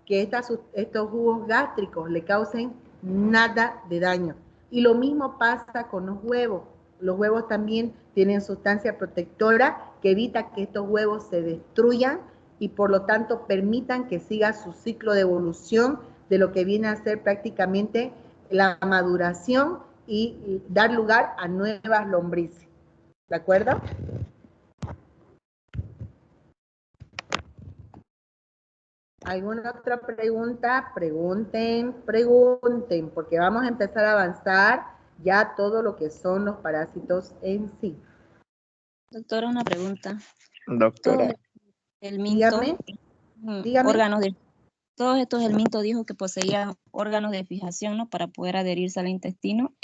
que estos jugos gástricos le causen nada de daño. Y lo mismo pasa con los huevos. Los huevos también tienen sustancia protectora que evita que estos huevos se destruyan y por lo tanto permitan que siga su ciclo de evolución de lo que viene a ser prácticamente la maduración y dar lugar a nuevas lombrices. ¿De acuerdo? ¿Alguna otra pregunta? Pregunten, porque vamos a empezar a avanzar ya todo lo que son los parásitos en sí. Doctora, una pregunta. Doctora. El minto, dígame. Todos estos helmintos dijo que poseían órganos de fijación, ¿no? Para poder adherirse al intestino.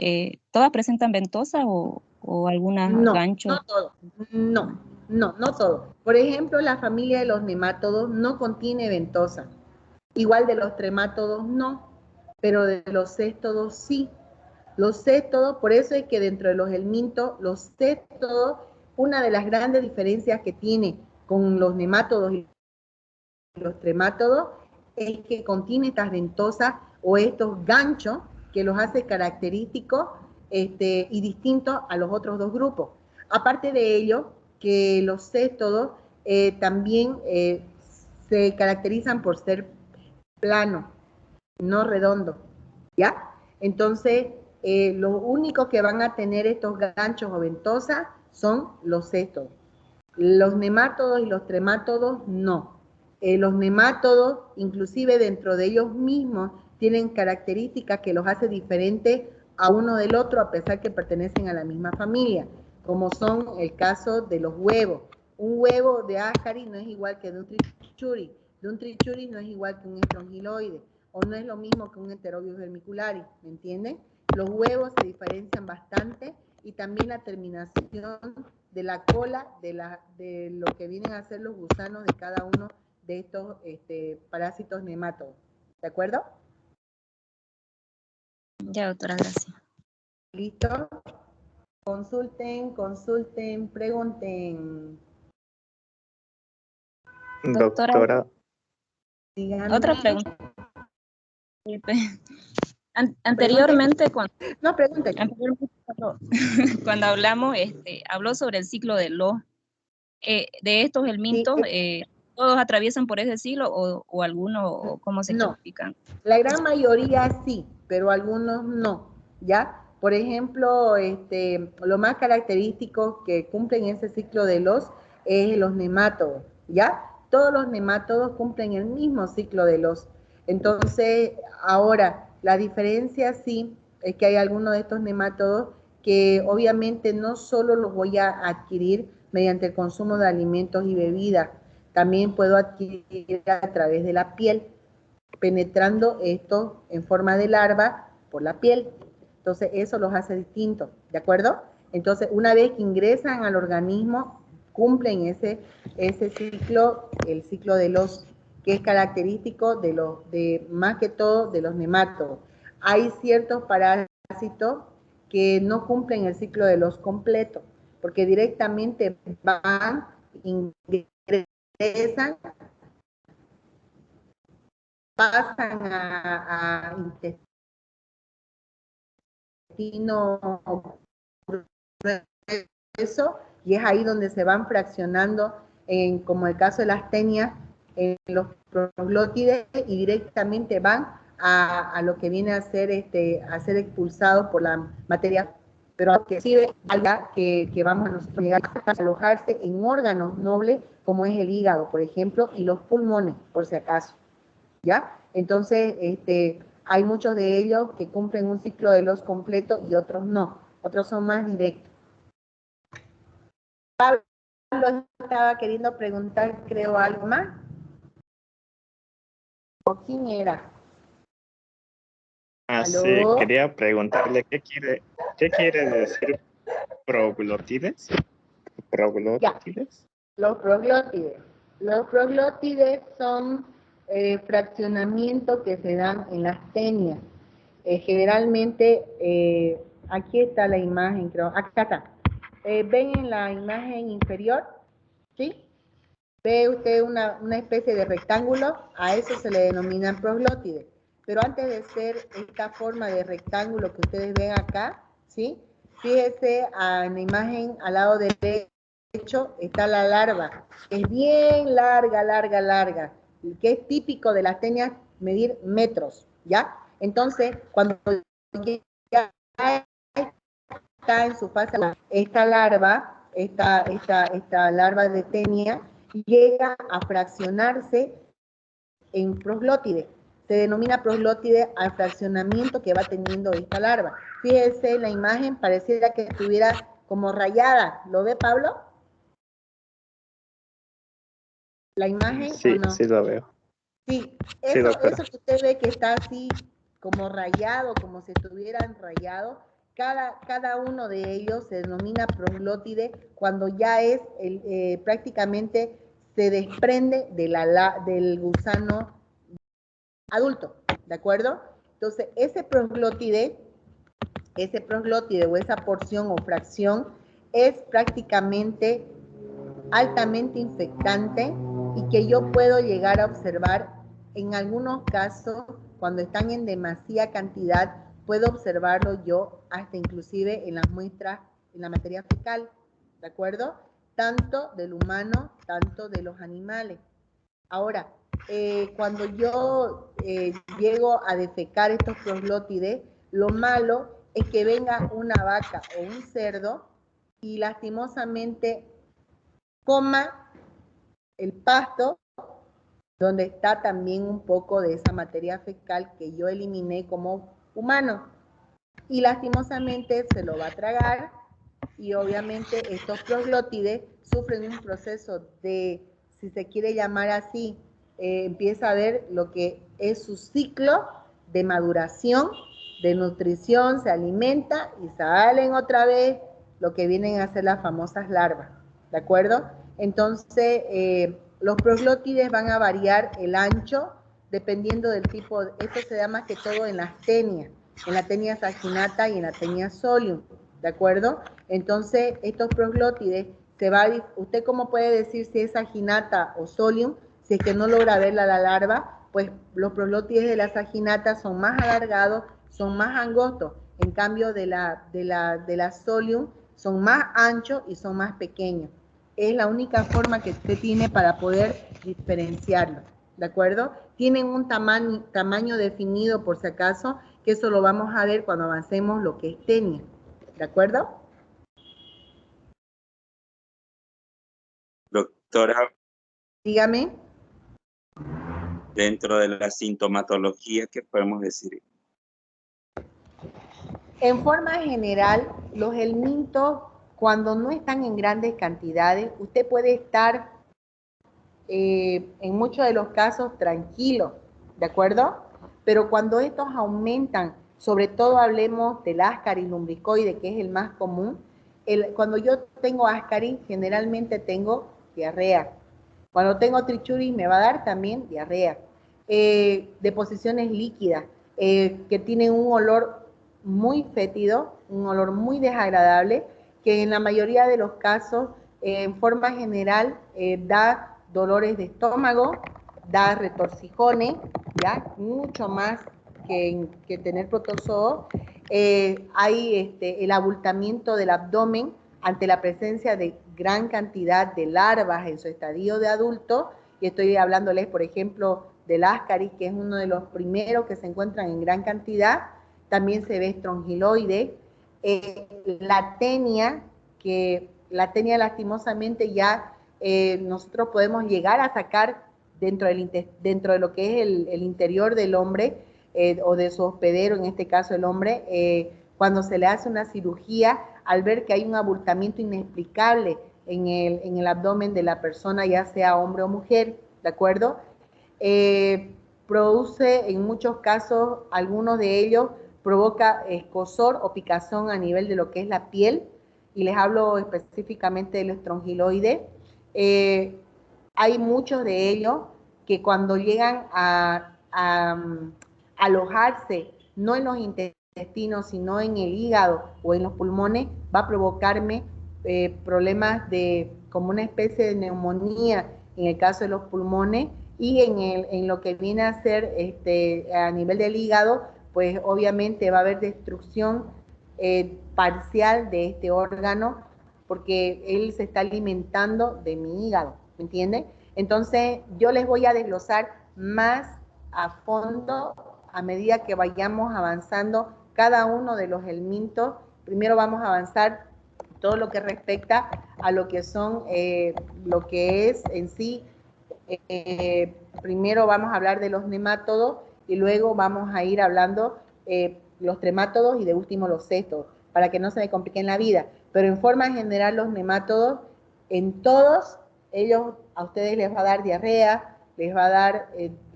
¿Todas presentan ventosa o algunas ganchos? No todo. No todo. Por ejemplo, la familia de los nemátodos no contiene ventosa. Igual de los tremátodos no, pero de los céstodos sí. Los céstodos, por eso es que dentro de los helmintos, los céstodos, una de las grandes diferencias que tiene con los nemátodos y los tremátodos es que contiene estas ventosas o estos ganchos que los hace característicos y distintos a los otros dos grupos. Aparte de ello, que los céstodos también se caracterizan por ser plano, no redondo, ¿ya? Entonces, lo único que van a tener estos ganchos o ventosas son los céstodos. Los nemátodos y los tremátodos no. Los nemátodos, inclusive dentro de ellos mismos, tienen características que los hace diferentes a uno del otro, a pesar que pertenecen a la misma familia, como son el caso de los huevos. Un huevo de áscari no es igual que de un trichuri. De un trichuri no es igual que un estrongiloide, o no es lo mismo que un Enterobius vermicularis, ¿me entienden? Los huevos se diferencian bastante y también la terminación de la cola de lo que vienen a ser los gusanos de cada uno de estos parásitos nemátodos. ¿De acuerdo? Ya, doctora, gracias. ¿Listo? Consulten, pregunten. Doctora. Díganme. Otra pregunta. Anteriormente, cuando hablamos, habló sobre el ciclo de los de estos helmintos, ¿Todos atraviesan por ese ciclo o algunos, o cómo se clasifican? La gran mayoría sí, pero algunos no, ¿ya? Por ejemplo, lo más característico que cumplen ese ciclo de los es los nemátodos, ¿ya? Todos los nemátodos cumplen el mismo ciclo de los. Entonces, ahora, la diferencia sí es que hay algunos de estos nemátodos que obviamente no solo los voy a adquirir mediante el consumo de alimentos y bebidas, también puedo adquirir a través de la piel, penetrando esto en forma de larva por la piel. Entonces, eso los hace distintos, ¿de acuerdo? Entonces, una vez que ingresan al organismo, cumplen ese ciclo, el ciclo de los, que es característico de más que todo de los nemátodos. Hay ciertos parásitos que no cumplen el ciclo de los completos, porque directamente van, ingresan, pasan a intestino grueso, y es ahí donde se van fraccionando, como el caso de las tenias, en los proglótides, y directamente van a lo que viene a ser expulsados por la materia, pero que sirve algo que vamos a nosotros llegar a alojarse en órganos nobles como es el hígado, por ejemplo, y los pulmones, por si acaso, ¿ya? Entonces, hay muchos de ellos que cumplen un ciclo de los completo y otros no, otros son más directos. Pablo estaba queriendo preguntar, creo, algo más. ¿O quién era? Sí, ¿Aló? quería preguntarle qué quiere decir proglótides. ¿Proglótides? Los proglótides. Los proglótides son fraccionamientos que se dan en las tenias. Generalmente, aquí está la imagen, creo. Acá está. ¿Ven en la imagen inferior? ¿Sí? Ve usted una especie de rectángulo, a eso se le denomina proglótide. Pero antes de ser esta forma de rectángulo que ustedes ven acá, ¿sí? Fíjese en la imagen al lado derecho está la larva. Es bien larga, larga, larga, que es típico de las tenias medir metros, ¿ya? Entonces, cuando ya está en su fase, esta larva de tenia, llega a fraccionarse en proglótide. Se denomina proglótide al fraccionamiento que va teniendo esta larva. Fíjese en la imagen, pareciera que estuviera como rayada. ¿Lo ve, Pablo? ¿La imagen Sí, o no? sí lo veo. Sí, Sí, eso doctora. que usted ve que está así como rayado, como si estuvieran rayados, cada uno de ellos se denomina proglótide cuando ya es prácticamente se desprende del gusano adulto, ¿de acuerdo? Entonces, ese proglótide o esa porción o fracción es prácticamente altamente infectante y que yo puedo llegar a observar en algunos casos, cuando están en demasiada cantidad, puedo observarlo yo hasta inclusive en las muestras, en la materia fecal, ¿de acuerdo? Tanto del humano, tanto de los animales. Ahora, cuando yo llego a defecar estos proglótides, lo malo es que venga una vaca o un cerdo y lastimosamente coma el pasto, donde está también un poco de esa materia fecal que yo eliminé como humano. Y lastimosamente se lo va a tragar y obviamente estos proglótides sufren un proceso de, si se quiere llamar así, empieza a ver lo que es su ciclo de maduración, de nutrición, se alimenta y salen otra vez lo que vienen a ser las famosas larvas, ¿de acuerdo? Entonces, los proglótides van a variar el ancho dependiendo del tipo, esto se da más que todo en las tenias, en la tenia saginata y en la tenia solium, ¿de acuerdo? Entonces, estos proglótides, ¿usted cómo puede decir si es saginata o solium? Si es que no logra verla la larva, pues los proglótides de la saginata son más alargados, son más angostos, en cambio de la solium son más anchos y son más pequeños. es la única forma que usted tiene para poder diferenciarlo, ¿de acuerdo? Tienen un tamaño definido, por si acaso, que eso lo vamos a ver cuando avancemos lo que es tenia, ¿de acuerdo? Doctora, Dígame. dentro de la sintomatología, ¿qué podemos decir? En forma general, los helmintos, cuando no están en grandes cantidades, usted puede estar en muchos de los casos tranquilo, ¿de acuerdo? Pero cuando estos aumentan, sobre todo hablemos del Ascaris lumbricoide, que es el más común, cuando yo tengo Ascaris, generalmente tengo diarrea. Cuando tengo Trichuris, me va a dar también diarrea. Deposiciones líquidas, que tienen un olor muy fétido, un olor muy desagradable, que en la mayoría de los casos, en forma general, da dolores de estómago, da retorcijones, ¿ya? Mucho más que tener protozoo. Hay el abultamiento del abdomen ante la presencia de gran cantidad de larvas en su estadio de adulto, y estoy hablándoles, por ejemplo, del Ascaris, que es uno de los primeros que se encuentran en gran cantidad. También se ve estrongiloide, la tenia, que la tenia lastimosamente ya nosotros podemos llegar a sacar dentro de lo que es el interior del hombre, o de su hospedero, en este caso el hombre, cuando se le hace una cirugía, al ver que hay un abultamiento inexplicable en el abdomen de la persona, ya sea hombre o mujer, ¿de acuerdo? Produce en muchos casos, algunos de ellos, provoca escozor o picazón a nivel de lo que es la piel, y les hablo específicamente del estrongiloide. Hay muchos de ellos que cuando llegan a alojarse, no en los intestinos, sino en el hígado o en los pulmones, va a provocarme problemas como una especie de neumonía en el caso de los pulmones, y en lo que viene a ser a nivel del hígado, pues obviamente va a haber destrucción parcial de este órgano, porque él se está alimentando de mi hígado, ¿me entiende? Entonces yo les voy a desglosar más a fondo a medida que vayamos avanzando cada uno de los helmintos. Primero vamos a avanzar todo lo que respecta a lo que son, lo que es en sí, primero vamos a hablar de los nemátodos y luego vamos a ir hablando los tremátodos y de último los cestos, para que no se me compliquen la vida. Pero en forma general los nemátodos, en todos ellos a ustedes les va a dar diarrea, les va a dar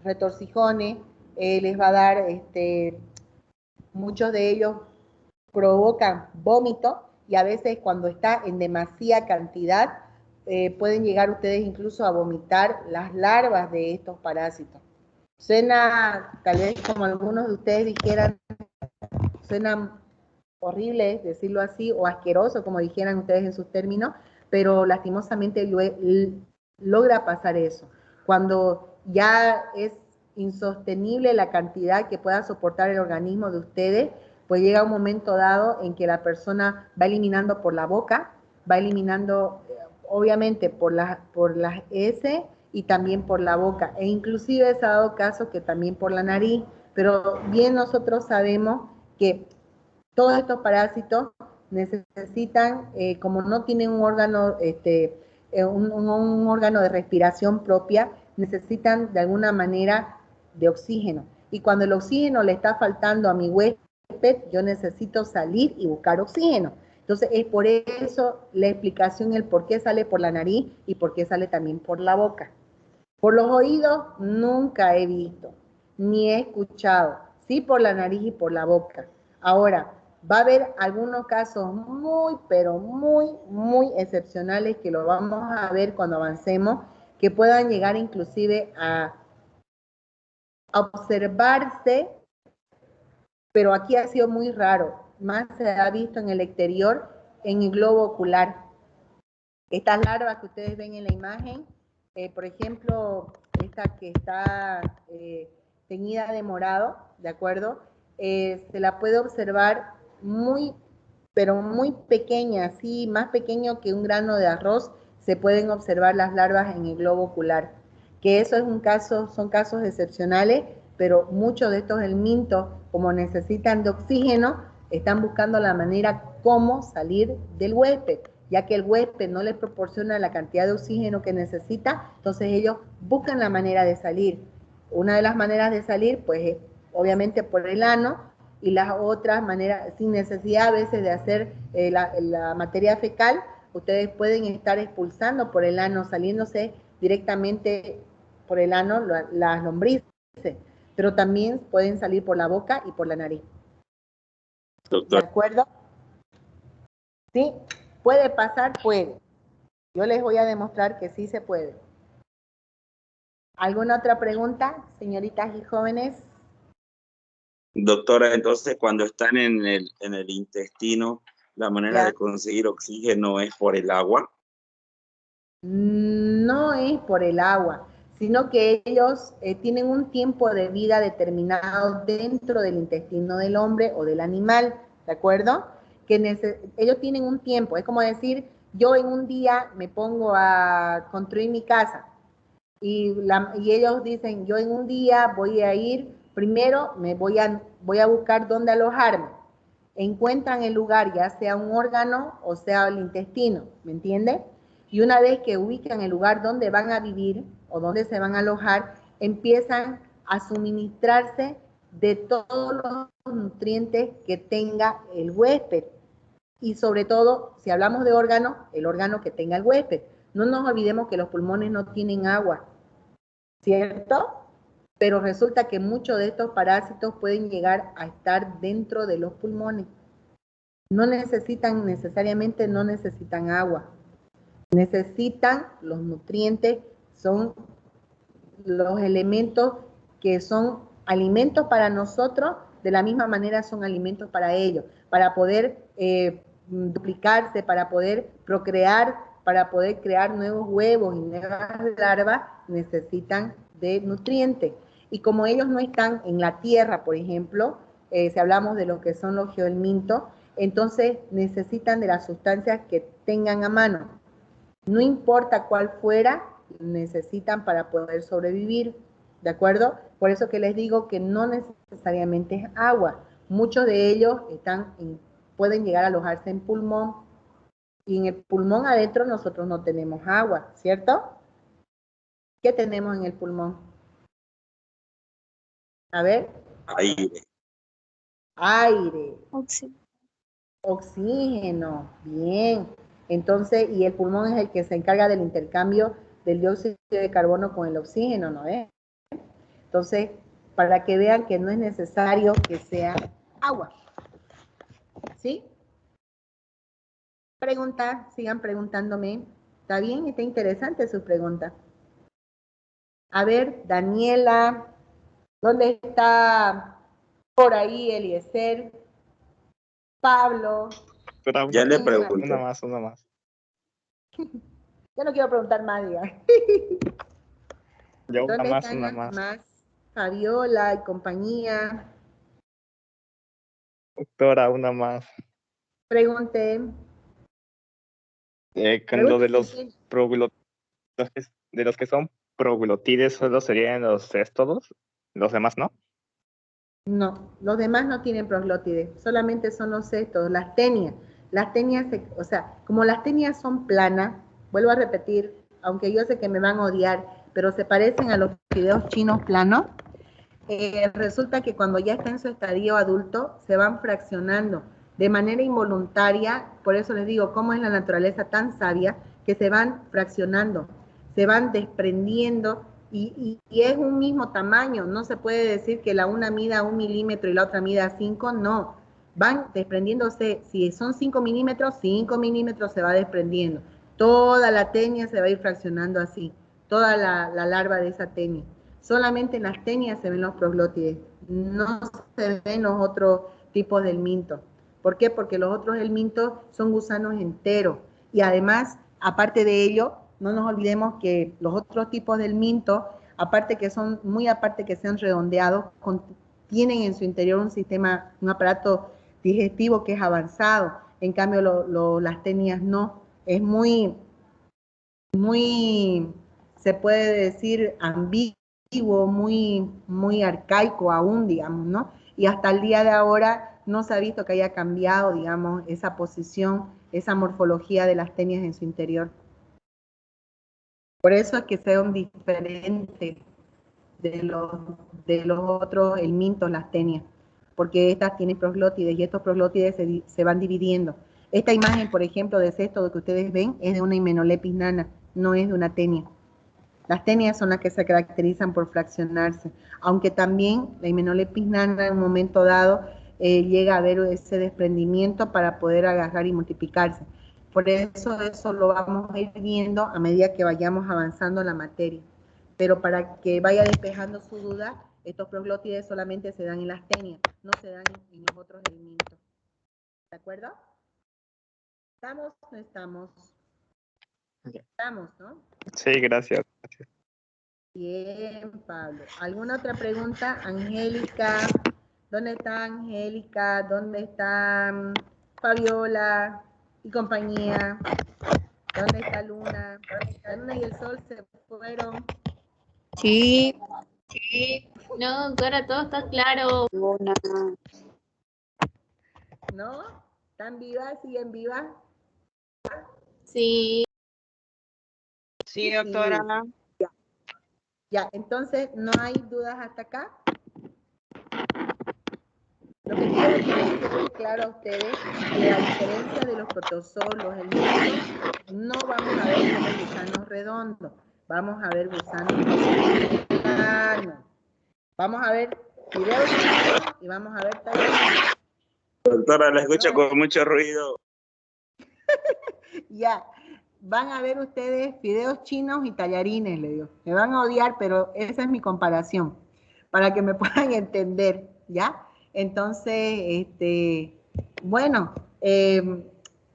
retorcijones, les va a dar, muchos de ellos provocan vómito, y a veces cuando está en demasiada cantidad, pueden llegar ustedes incluso a vomitar las larvas de estos parásitos. Suena, tal vez como algunos de ustedes dijeran, suena horrible decirlo así, o asqueroso, como dijeran ustedes en sus términos, pero lastimosamente logra pasar eso. Cuando ya es insostenible la cantidad que pueda soportar el organismo de ustedes, pues llega un momento dado en que la persona va eliminando por la boca, va eliminando obviamente por las heces y también por la boca, e inclusive se ha dado caso que también por la nariz, pero bien nosotros sabemos que todos estos parásitos necesitan, como no tienen un órgano, un órgano de respiración propia, necesitan de alguna manera de oxígeno. Y cuando el oxígeno le está faltando a mi huésped, yo necesito salir y buscar oxígeno. Entonces es por eso la explicación, el por qué sale por la nariz y por qué sale también por la boca. Por los oídos nunca he visto, ni he escuchado, sí por la nariz y por la boca. Ahora, va a haber algunos casos muy, pero muy, muy excepcionales, que lo vamos a ver cuando avancemos, que puedan llegar inclusive a observarse, pero aquí ha sido muy raro, más se ha visto en el exterior, en el globo ocular. Estas larvas que ustedes ven en la imagen, por ejemplo, esta que está teñida de morado, ¿de acuerdo? Se la puede observar muy, pero muy pequeña, así, más pequeño que un grano de arroz, se pueden observar las larvas en el globo ocular, que eso es un caso, son casos excepcionales, pero muchos de estos helmintos, como necesitan de oxígeno, están buscando la manera cómo salir del huésped, ya que el huésped no les proporciona la cantidad de oxígeno que necesita, entonces ellos buscan la manera de salir. Una de las maneras de salir, pues, es obviamente por el ano, y las otras maneras, sin necesidad a veces de hacer la materia fecal, ustedes pueden estar expulsando por el ano, saliéndose directamente por el ano las lombrices, pero también pueden salir por la boca y por la nariz. Doctor. ¿De acuerdo? Sí, puede pasar, puede. Yo les voy a demostrar que sí se puede. ¿Alguna otra pregunta, señoritas y jóvenes? Doctora, entonces cuando están en el intestino, la manera de conseguir oxígeno es por el agua. No es por el agua, sino que ellos tienen un tiempo de vida determinado dentro del intestino del hombre o del animal, ¿de acuerdo? Que ellos tienen un tiempo, es como decir, yo en un día me pongo a construir mi casa y ellos dicen, yo en un día voy a ir, primero voy a buscar dónde alojarme. Encuentran el lugar, ya sea un órgano o sea el intestino, ¿me entiende? Y una vez que ubican el lugar donde van a vivir o donde se van a alojar, empiezan a suministrarse de todos los nutrientes que tenga el huésped. Y sobre todo, si hablamos de órgano, el órgano que tenga el huésped. No nos olvidemos que los pulmones no tienen agua, ¿cierto? Pero resulta que muchos de estos parásitos pueden llegar a estar dentro de los pulmones. No necesitan necesariamente, no necesitan agua. Necesitan los nutrientes, son los elementos que son alimentos para nosotros, de la misma manera son alimentos para ellos, para poder duplicarse, para poder procrear, para poder crear nuevos huevos y nuevas larvas, necesitan de nutrientes. Y como ellos no están en la tierra, por ejemplo, si hablamos de lo que son los geohelmintos, entonces necesitan de las sustancias que tengan a mano. No importa cuál fuera, necesitan para poder sobrevivir, ¿de acuerdo? Por eso que les digo que no necesariamente es agua. Muchos de ellos pueden llegar a alojarse en pulmón, y en el pulmón adentro nosotros no tenemos agua, ¿cierto? ¿Qué tenemos en el pulmón? A ver. Aire. Aire. Oxígeno, bien. Entonces, y el pulmón es el que se encarga del intercambio del dióxido de carbono con el oxígeno, ¿no es? Entonces, para que vean que no es necesario que sea agua. ¿Sí? Preguntas, sigan preguntándome. ¿Está bien? Está interesante su pregunta. A ver, Daniela, ¿dónde está por ahí Eliezer? Pablo. Ya le pregunto. Una más. Ya no quiero preguntar más, diga. Ya ¿Dónde están las más? Fabiola y compañía. Doctora, una más. Pregunté. Con lo de los de los que son proglotides, ¿solo serían los céstodos? ¿Los demás no? No, los demás no tienen proglótides, solamente son los cestos, las tenias. Las tenias, o sea, como las tenias son planas, vuelvo a repetir, aunque yo sé que me van a odiar, pero se parecen a los fideos chinos planos, resulta que cuando ya está en su estadio adulto, se van fraccionando de manera involuntaria, por eso les digo, cómo es la naturaleza tan sabia, que se van fraccionando, se van desprendiendo, y es un mismo tamaño, no se puede decir que la una mida 1 milímetro y la otra mida 5, no, van desprendiéndose, si son 5 milímetros se va desprendiendo, toda la tenia se va a ir fraccionando así, toda la larva de esa tenia. Solamente en las tenias se ven los proglótides, no se ven los otros tipos de helmintos. ¿Por qué? Porque los otros helmintos son gusanos enteros, y además, aparte de ello, no nos olvidemos que los otros tipos de helmintos, aparte que sean redondeados, tienen en su interior un aparato digestivo que es avanzado. En cambio, las tenias no. Es muy muy, se puede decir, ambiguo, muy arcaico aún, digamos, ¿no? Y hasta el día de ahora no se ha visto que haya cambiado, digamos, esa posición, esa morfología de las tenias en su interior. Por eso es que son diferentes de los otros helmintos, las tenias, porque estas tienen proglótides y estos proglótides se van dividiendo. Esta imagen, por ejemplo, de cesto que ustedes ven es de una Hymenopletis nana, no es de una tenia. Las tenias son las que se caracterizan por fraccionarse, aunque también la Hymenopletis nana en un momento dado llega a haber ese desprendimiento para poder agarrar y multiplicarse. Por eso lo vamos a ir viendo a medida que vayamos avanzando en la materia. Pero para que vaya despejando su duda, estos proglótides solamente se dan en las tenias, no se dan en los otros helmintos. ¿De acuerdo? ¿Estamos o no estamos? Estamos, ¿no? Sí, gracias. Bien, Pablo. ¿Alguna otra pregunta? Angélica, ¿dónde está Angélica? ¿Dónde está Fabiola y compañía? ¿Dónde está Luna? La Luna y el Sol se fueron. Sí. No, doctora, todo está claro. Luna. ¿No? ¿Están vivas? ¿Siguen vivas? Sí. Sí, doctora. Ya, entonces, ¿no hay dudas hasta acá? Lo que quiero es que les quede claro a ustedes que a diferencia de los protozoos, el no vamos a ver como gusanos redondos, vamos a ver gusanos planos. Vamos a ver videos y vamos a ver talleres. Doctora, la escucho con mucho ruido. Ya, van a ver ustedes fideos chinos y tallarines, le digo. Me van a odiar, pero esa es mi comparación, para que me puedan entender, ¿ya? Entonces, bueno,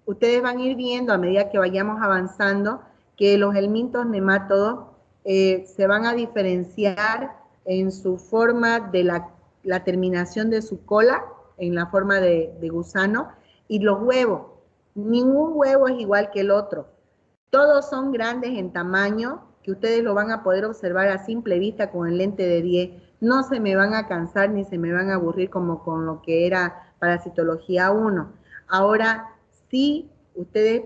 ustedes van a ir viendo a medida que vayamos avanzando que los helmintos nemátodos se van a diferenciar en su forma de la terminación de su cola, en la forma de gusano, y los huevos. Ningún huevo es igual que el otro. Todos son grandes en tamaño, que ustedes lo van a poder observar a simple vista con el lente de 10. No se me van a cansar ni se me van a aburrir como con lo que era parasitología 1. Ahora, sí, ustedes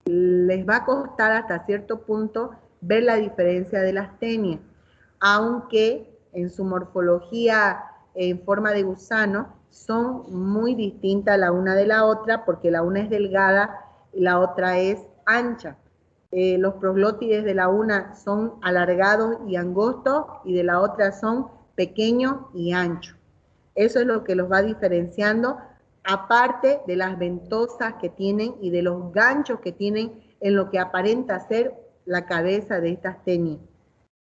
les va a costar hasta cierto punto ver la diferencia de las tenias, aunque en su morfología en forma de gusano son muy distintas la una de la otra, porque la una es delgada y la otra es ancha. Los proglótides de la una son alargados y angostos y de la otra son pequeños y anchos. Eso es lo que los va diferenciando, aparte de las ventosas que tienen y de los ganchos que tienen en lo que aparenta ser la cabeza de estas tenias,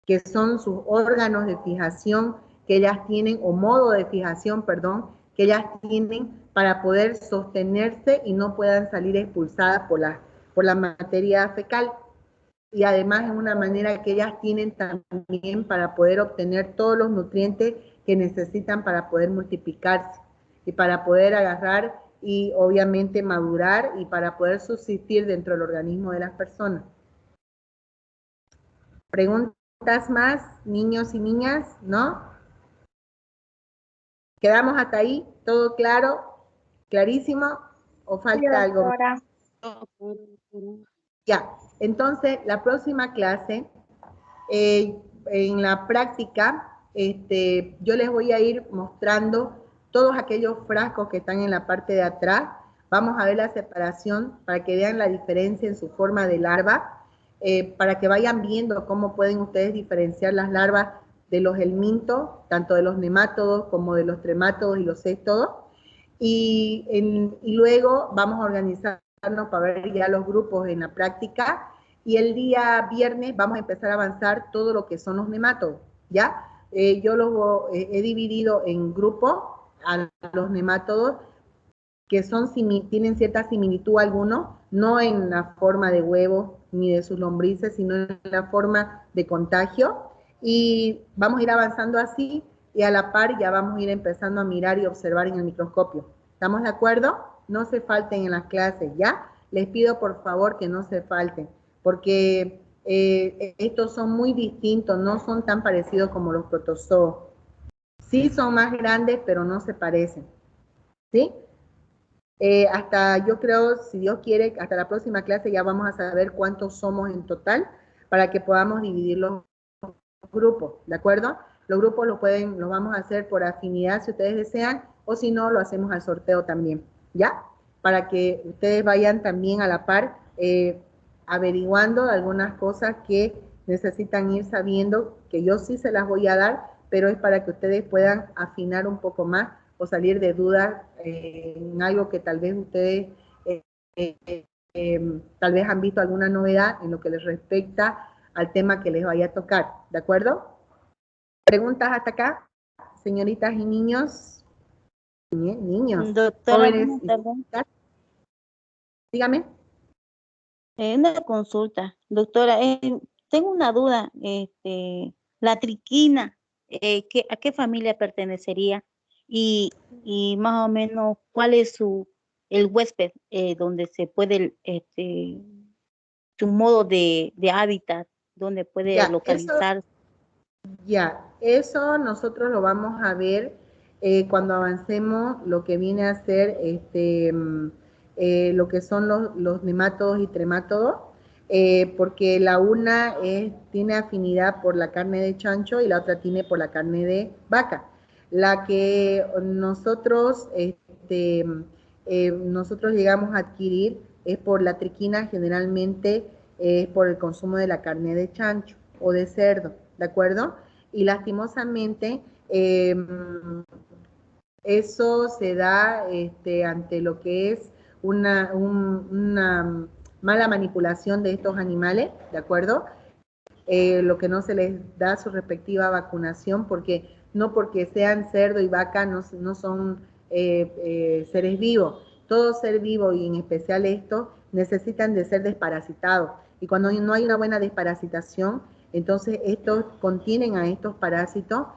que son sus órganos de fijación que ellas tienen, o modo de fijación, perdón, que ellas tienen para poder sostenerse y no puedan salir expulsadas por la materia fecal. Y además es una manera que ellas tienen también para poder obtener todos los nutrientes que necesitan para poder multiplicarse y para poder agarrar y obviamente madurar y para poder subsistir dentro del organismo de las personas. ¿Preguntas más, niños y niñas? ¿No? ¿Quedamos hasta ahí? ¿Todo claro? ¿Clarísimo? ¿O falta algo más? Ya, entonces la próxima clase, en la práctica, yo les voy a ir mostrando todos aquellos frascos que están en la parte de atrás. Vamos a ver la separación para que vean la diferencia en su forma de larva, para que vayan viendo cómo pueden ustedes diferenciar las larvas de los helmintos, tanto de los nemátodos como de los tremátodos y los céstodos. Y luego vamos a organizarnos para ver ya los grupos en la práctica. Y el día viernes vamos a empezar a avanzar todo lo que son los nemátodos, ¿ya? Yo los he dividido en grupos a los nemátodos que tienen cierta similitud algunos, no en la forma de huevos ni de sus lombrices, sino en la forma de contagio. Y vamos a ir avanzando así y a la par ya vamos a ir empezando a mirar y observar en el microscopio. ¿Estamos de acuerdo? No se falten en las clases, ¿ya? Les pido por favor que no se falten, porque estos son muy distintos, no son tan parecidos como los protozoos. Sí son más grandes, pero no se parecen, ¿sí? Hasta yo creo, si Dios quiere, hasta la próxima clase ya vamos a saber cuántos somos en total para que podamos dividir los grupos, ¿de acuerdo? Los grupos los vamos a hacer por afinidad si ustedes desean, o si no, lo hacemos al sorteo también, ¿ya? Para que ustedes vayan también a la par averiguando algunas cosas que necesitan ir sabiendo, que yo sí se las voy a dar, pero es para que ustedes puedan afinar un poco más o salir de dudas en algo que tal vez ustedes tal vez han visto alguna novedad en lo que les respecta al tema que les vaya a tocar, ¿de acuerdo? ¿Preguntas hasta acá, señoritas y niños? Niños, Doctora, jóvenes y chicas. Dígame. una consulta, doctora, tengo una duda, la triquina, ¿a qué familia pertenecería? Y más o menos, ¿cuál es el huésped donde se puede, su modo de hábitat, donde puede Ya, localizar? Eso nosotros lo vamos a ver cuando avancemos lo que viene a ser lo que son los nemátodos y tremátodos, porque la una tiene afinidad por la carne de chancho y la otra tiene por la carne de vaca. La que nosotros, nosotros llegamos a adquirir es por la triquina, generalmente es por el consumo de la carne de chancho o de cerdo, ¿de acuerdo? Y lastimosamente eso se da ante lo que es una mala manipulación de estos animales, ¿de acuerdo? Lo que no se les da su respectiva vacunación, porque no porque sean cerdo y vaca no son seres vivos. Todo ser vivo y en especial estos necesitan de ser desparasitados. Y cuando no hay una buena desparasitación, entonces estos contienen a estos parásitos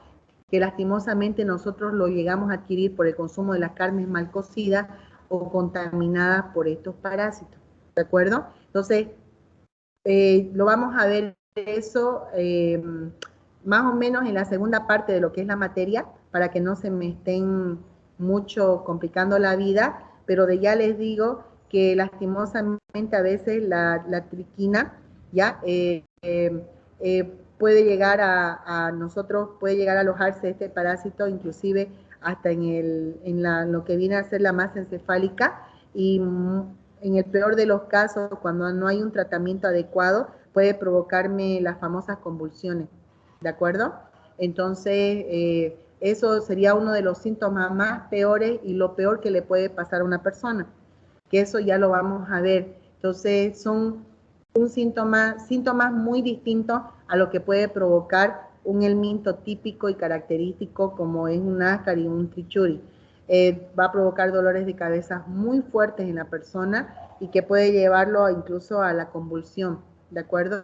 que lastimosamente nosotros lo llegamos a adquirir por el consumo de las carnes mal cocidas o contaminadas por estos parásitos. ¿De acuerdo? Entonces, lo vamos a ver eso más o menos en la segunda parte de lo que es la materia, para que no se me estén mucho complicando la vida, pero de ya les digo que lastimosamente a veces la triquina ya puede llegar a nosotros, puede llegar a alojarse este parásito, inclusive hasta en lo que viene a ser la masa encefálica, y en el peor de los casos, cuando no hay un tratamiento adecuado, puede provocarme las famosas convulsiones, ¿de acuerdo? Entonces, eso sería uno de los síntomas más peores y lo peor que le puede pasar a una persona, que eso ya lo vamos a ver. Entonces, son síntomas muy distintos a lo que puede provocar un helminto típico y característico como es un ácar y un trichuri. Va a provocar dolores de cabeza muy fuertes en la persona y que puede llevarlo incluso a la convulsión, ¿de acuerdo?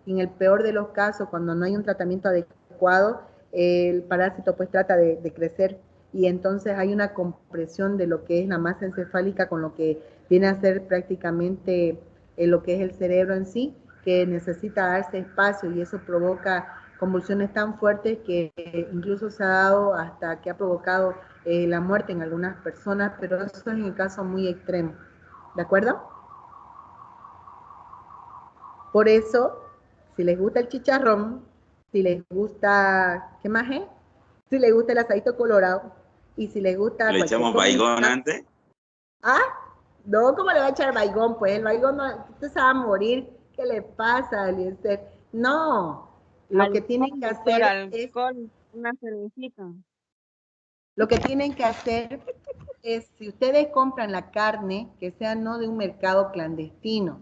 Y en el peor de los casos, cuando no hay un tratamiento adecuado, el parásito pues trata de crecer y entonces hay una compresión de lo que es la masa encefálica con lo que viene a ser prácticamente lo que es el cerebro en sí, que necesita darse espacio y eso provoca convulsiones tan fuertes que incluso se ha dado hasta que ha provocado la muerte en algunas personas, pero eso es en el caso muy extremo, ¿de acuerdo? Por eso, si les gusta el chicharrón, si les gusta, ¿qué más es? Si les gusta el asadito colorado y si les gusta... ¿Le echamos baigón antes? ¿Ah? No, ¿cómo le va a echar baigón? Pues el baigón no, usted se va a morir. ¿Qué le pasa, Eliezer? No, lo que tienen que hacer es... Una cervecita. Lo que tienen que hacer es, si ustedes compran la carne, que sea no de un mercado clandestino.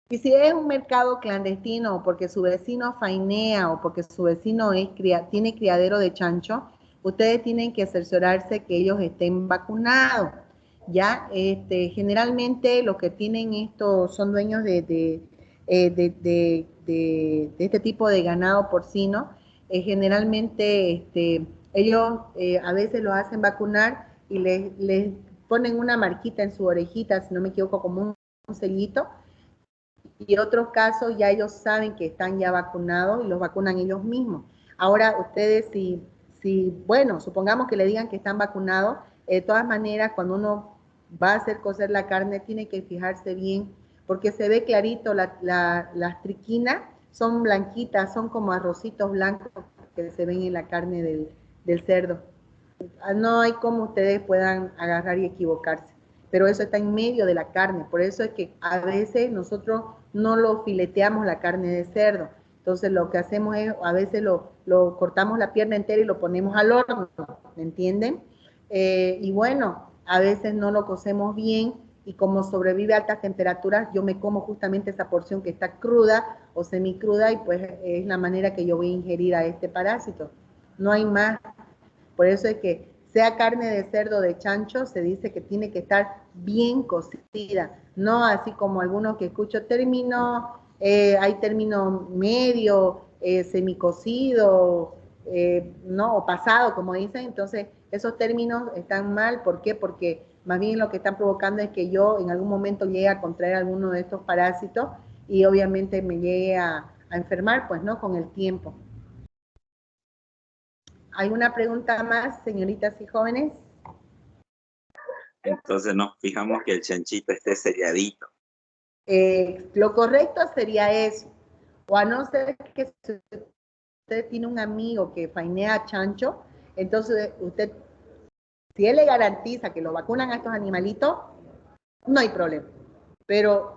Y si es un mercado clandestino o porque su vecino fainea o porque su vecino tiene criadero de chancho, ustedes tienen que cerciorarse que ellos estén vacunados. Ya, generalmente los que tienen esto son dueños de este tipo de ganado porcino. Generalmente ellos a veces los hacen vacunar y les ponen una marquita en su orejita, si no me equivoco, como un sellito, y otros casos ya ellos saben que están ya vacunados y los vacunan ellos mismos. Ahora ustedes bueno, supongamos que le digan que están vacunados, de todas maneras cuando uno va a hacer cocer la carne tiene que fijarse bien porque se ve clarito, las triquinas son blanquitas, son como arrocitos blancos que se ven en la carne del cerdo. No hay como ustedes puedan agarrar y equivocarse, pero eso está en medio de la carne, por eso es que a veces nosotros no lo fileteamos la carne de cerdo, entonces lo que hacemos es, a veces lo cortamos la pierna entera y lo ponemos al horno, ¿me entienden? Y bueno, a veces no lo cocemos bien, y como sobrevive a altas temperaturas, yo me como justamente esa porción que está cruda o semicruda, y pues es la manera que yo voy a ingerir a este parásito. No hay más. Por eso es que sea carne de cerdo o de chancho, se dice que tiene que estar bien cocida, no así como algunos que escucho hay término medio, semicocido, no, o pasado, como dicen. Entonces esos términos están mal. ¿Por qué? Porque más bien lo que están provocando es que yo en algún momento llegue a contraer alguno de estos parásitos y obviamente me llegue a enfermar, pues, ¿no? Con el tiempo. ¿Alguna pregunta más, señoritas y jóvenes? Entonces nos fijamos que el chanchito esté selladito. Lo correcto sería eso. O a no ser que usted tiene un amigo que fainea chancho, entonces usted, si él le garantiza que lo vacunan a estos animalitos, no hay problema. Pero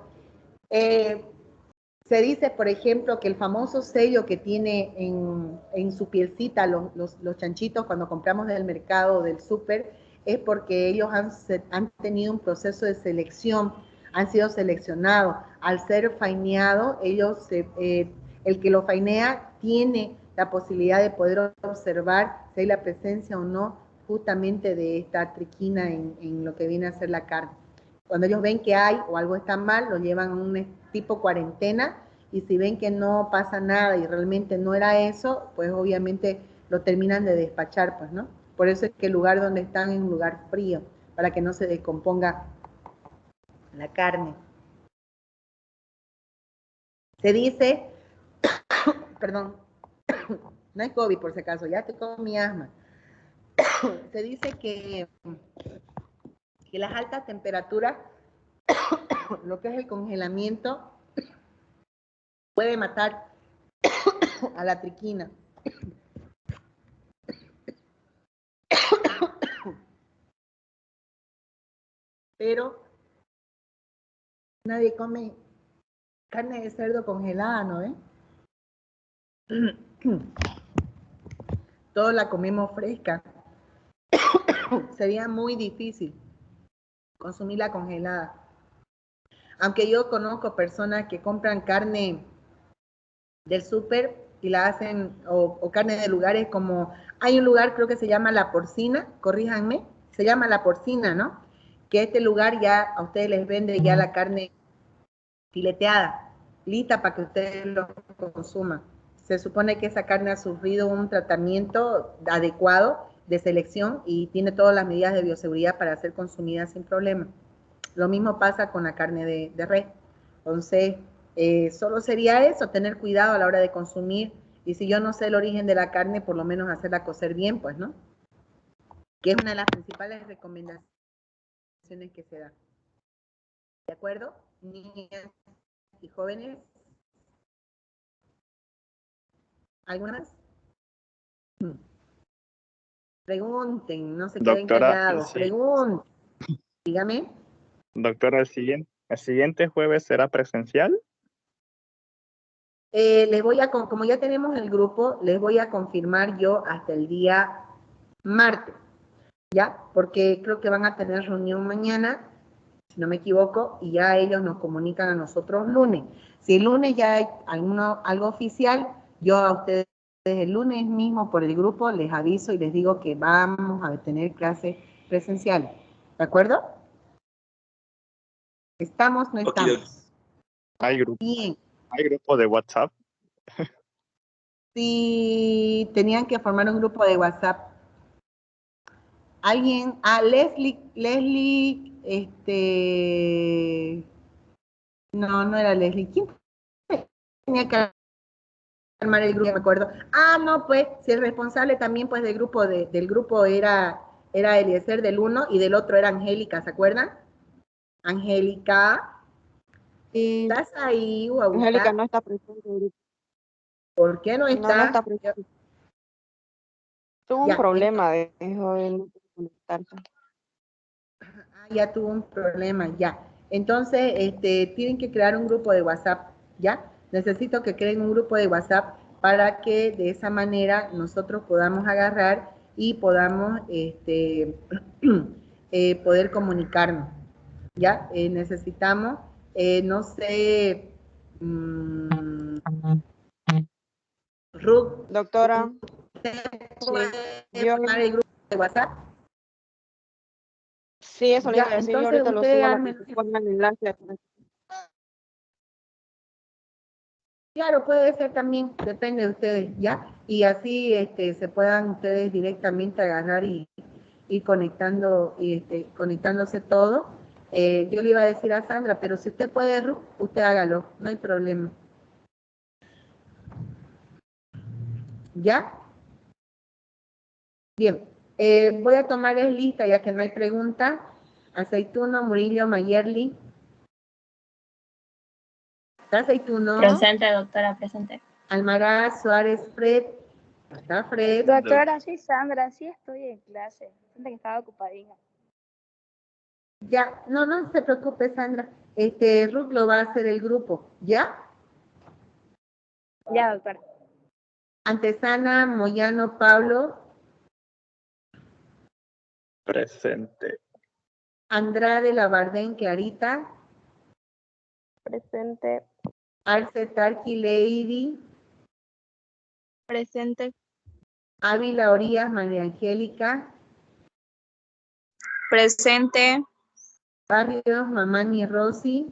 se dice, por ejemplo, que el famoso sello que tiene en su pielcita los chanchitos cuando compramos del mercado o del súper, es porque ellos han tenido un proceso de selección, han sido seleccionados. Al ser faineado, el que lo fainea tiene la posibilidad de poder observar si hay la presencia o no justamente de esta triquina en lo que viene a ser la carne. Cuando ellos ven que hay o algo está mal, lo llevan a un tipo cuarentena, y si ven que no pasa nada y realmente no era eso, pues obviamente lo terminan de despachar, pues, ¿no? Por eso es que el lugar donde están es un lugar frío, para que no se descomponga la carne. Se dice, perdón, no es COVID por si acaso, ya estoy con mi asma. Se dice que las altas temperaturas, lo que es el congelamiento, puede matar a la triquina. Pero nadie come carne de cerdo congelada, ¿no? Todos la comemos fresca. Sería muy difícil consumirla congelada. Aunque yo conozco personas que compran carne del súper y la hacen, o carne de lugares como, hay un lugar, creo que se llama La Porcina, corríjanme, se llama La Porcina, ¿no? Que este lugar ya a ustedes les vende ya la carne fileteada, lista para que ustedes lo consuman. Se supone que esa carne ha sufrido un tratamiento adecuado de selección y tiene todas las medidas de bioseguridad para ser consumida sin problema. Lo mismo pasa con la carne de res. Entonces, solo sería eso, tener cuidado a la hora de consumir, y si yo no sé el origen de la carne, por lo menos hacerla cocer bien, pues, ¿no? Que es una de las principales recomendaciones que se da. ¿De acuerdo? Niñas y jóvenes. ¿Alguna más? Pregunten, no se queden callados. Sí. Pregunten. Dígame. Doctora, ¿el siguiente jueves será presencial? Les voy a, como ya tenemos el grupo, les voy a confirmar yo hasta el día martes, ¿ya? Porque creo que van a tener reunión mañana, si no me equivoco, y ya ellos nos comunican a nosotros lunes. Si el lunes ya hay algo oficial, yo a ustedes el lunes mismo por el grupo les aviso y les digo que vamos a tener clases presenciales. ¿De acuerdo? ¿Estamos? ¿No estamos? ¿Hay grupo? Bien. ¿Hay grupo de WhatsApp? Sí, tenían que formar un grupo de WhatsApp. Alguien, Leslie, no era Leslie. ¿Quién tenía que armar el grupo, me acuerdo. Ah, no, pues, si el responsable también, pues, del grupo era Eliezer del uno y del otro era Angélica, ¿se acuerdan? Angélica, Sí, ¿estás ahí, Angélica guaguita? no está presente ahorita. ¿Por qué no No, no está? está presente. Tuvo un Ya, problema, dejó de no conectarse. ya tuvo un problema, ya. Entonces, tienen que crear un grupo de WhatsApp, ¿ya? Necesito que creen un grupo de WhatsApp para que de esa manera nosotros podamos agarrar y podamos poder comunicarnos, ¿ya? Necesitamos, no sé, Ruth, Doctora, ¿puede sí, yo, formar el grupo de WhatsApp? sí, eso le iba Ya, a decir, yo entonces ahorita lo ustedes subo a la armen. plataforma el enlace. Claro, puede ser también, depende de ustedes, ¿ya? Y así se puedan ustedes directamente agarrar y conectando, conectándose todo. Yo le iba a decir a Sandra, pero si usted puede, Ruth, usted hágalo, no hay problema. ¿Ya? Bien, voy a tomar en lista, ya que no hay pregunta. Aceituno, Murillo, Mayerly. ¿Está Aceituno? Presente, doctora, presente. Almaraz, Suárez, Fred. ¿Está Fred? Doctora, soy Sandra, sí estoy en clase. Siento que estaba ocupadita. Ya, no se preocupe, Sandra. Ruth lo va a hacer el grupo, ¿ya? Ya, doctora. Antesana, Moyano, Pablo, Presente. Andrade, Labardén, Clarita, Presente. Arce, Tarqui, Lady, Presente. Ávila, Orías, María Angélica, Presente. Barrios, Mamani, Rosy,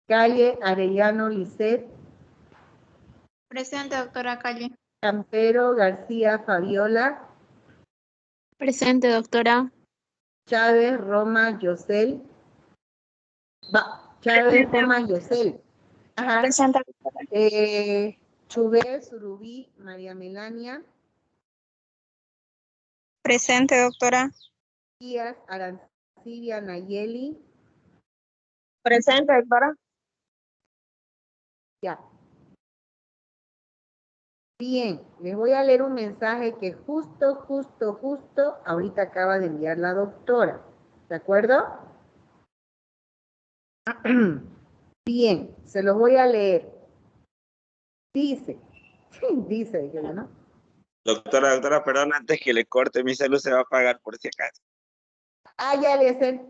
Calle, Arellano, Lisset, Presente, doctora Calle. Campero, García, Fabiola, Presente, doctora. Chávez, Roma, Yosel, Chávez, Roma, Yosel. Ajá. Presente, doctora. Chubel, Surubí, María Melania, Presente, doctora. Díaz, Arancibia, Nayeli. Presente, doctora. Ya. Bien, les voy a leer un mensaje que justo ahorita acaba de enviar la doctora. ¿De acuerdo? Bien, se los voy a leer. Dice, ¿no? Doctora, perdón, antes que le corte, mi salud se va a pagar por si acaso. Ah, ya,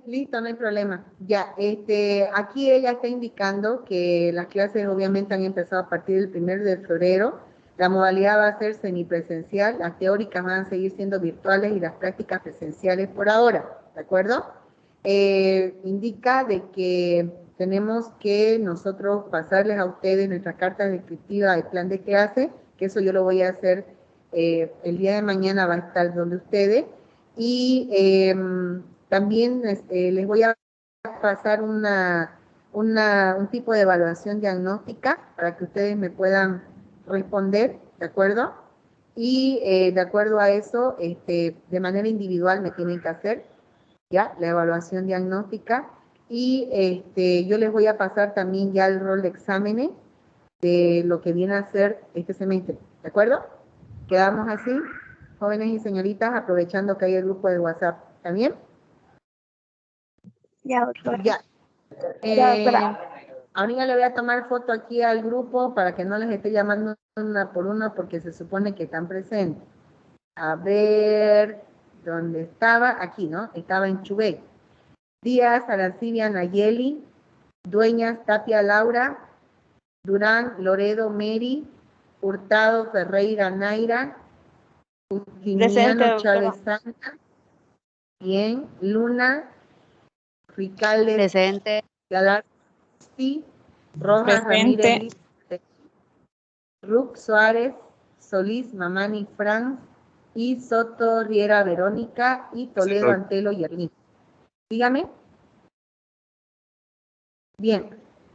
listo, no hay problema. Ya, aquí ella está indicando que las clases obviamente han empezado a partir del 1 de febrero. La modalidad va a ser semipresencial, las teóricas van a seguir siendo virtuales y las prácticas presenciales por ahora, ¿de acuerdo? Indica de que tenemos que nosotros pasarles a ustedes nuestras cartas descriptivas del plan de clase, que eso yo lo voy a hacer el día de mañana, va a estar donde ustedes, y también les voy a pasar un tipo de evaluación diagnóstica para que ustedes me puedan responder, ¿de acuerdo? Y de acuerdo a eso, de manera individual me tienen que hacer, ¿ya? La evaluación diagnóstica. Y yo les voy a pasar también ya el rol de exámenes de lo que viene a ser este semestre, ¿de acuerdo? Quedamos así, jóvenes y señoritas, aprovechando que hay el grupo de WhatsApp, ¿está bien? Ya, doctora. Ya. Ya, doctora. Ahorita le voy a tomar foto aquí al grupo para que no les esté llamando una por una porque se supone que están presentes. A ver, ¿dónde estaba? Aquí, ¿no? Estaba en Chubet. Díaz, Arancibia, Nayeli, Dueñas, Tapia, Laura, Durán, Loredo, Mary, Hurtado, Ferreira, Naira, Presente, Justiniano, Chávez, doctora. Santa, bien, Luna, Ricalde, Presente. Galassi, Rojas, Presente. Ramírez, Ruc, Suárez, Solís, Mamani, Franz, y Soto, Riera, Verónica, y Toledo, Antelo y Erlín. Dígame. Bien,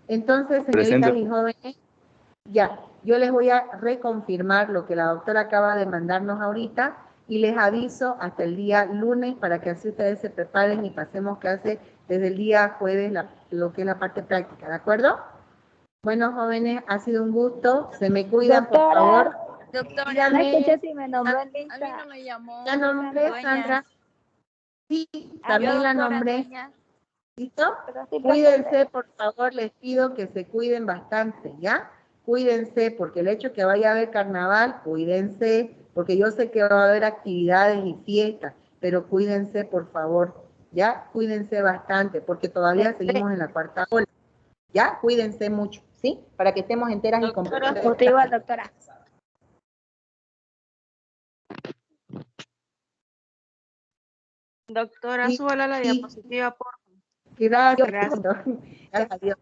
entonces, Presente. señoritas y jóvenes, ya, yo les voy a reconfirmar lo que la doctora acaba de mandarnos ahorita y les aviso hasta el día lunes para que así ustedes se preparen y pasemos clase desde el día jueves lo que es la parte práctica, ¿de acuerdo? Bueno, jóvenes, ha sido un gusto. Se me cuidan, por favor. Doctora, Díganme, no escuché si me nombró en A mí lista. no me llamó. ¿ya nombré, Sandra? Sí, también la nombré. ¿Listo? Pero estoy Cuídense, por favor, les pido que se cuiden bastante, ¿ya? Cuídense, porque el hecho que vaya a haber carnaval, cuídense, porque yo sé que va a haber actividades y fiestas, pero cuídense, por favor, ¿ya? Cuídense bastante, porque todavía seguimos en la cuarta ola, ¿ya? Cuídense mucho, ¿sí? Para que estemos enteras y completas. Usted igual, doctora. Doctora, Sí, súbala la sí. diapositiva, por Gracias, Gracias. gracias a Dios.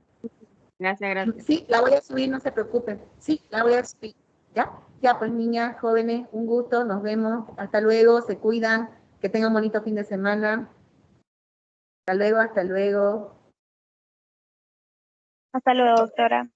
Gracias, gracias. Sí, la voy a subir, no se preocupen. Sí, la voy a subir. ¿Ya? Ya, pues niñas, jóvenes, un gusto, nos vemos. Hasta luego, se cuidan, que tengan un bonito fin de semana. Hasta luego, hasta luego. Hasta luego, doctora.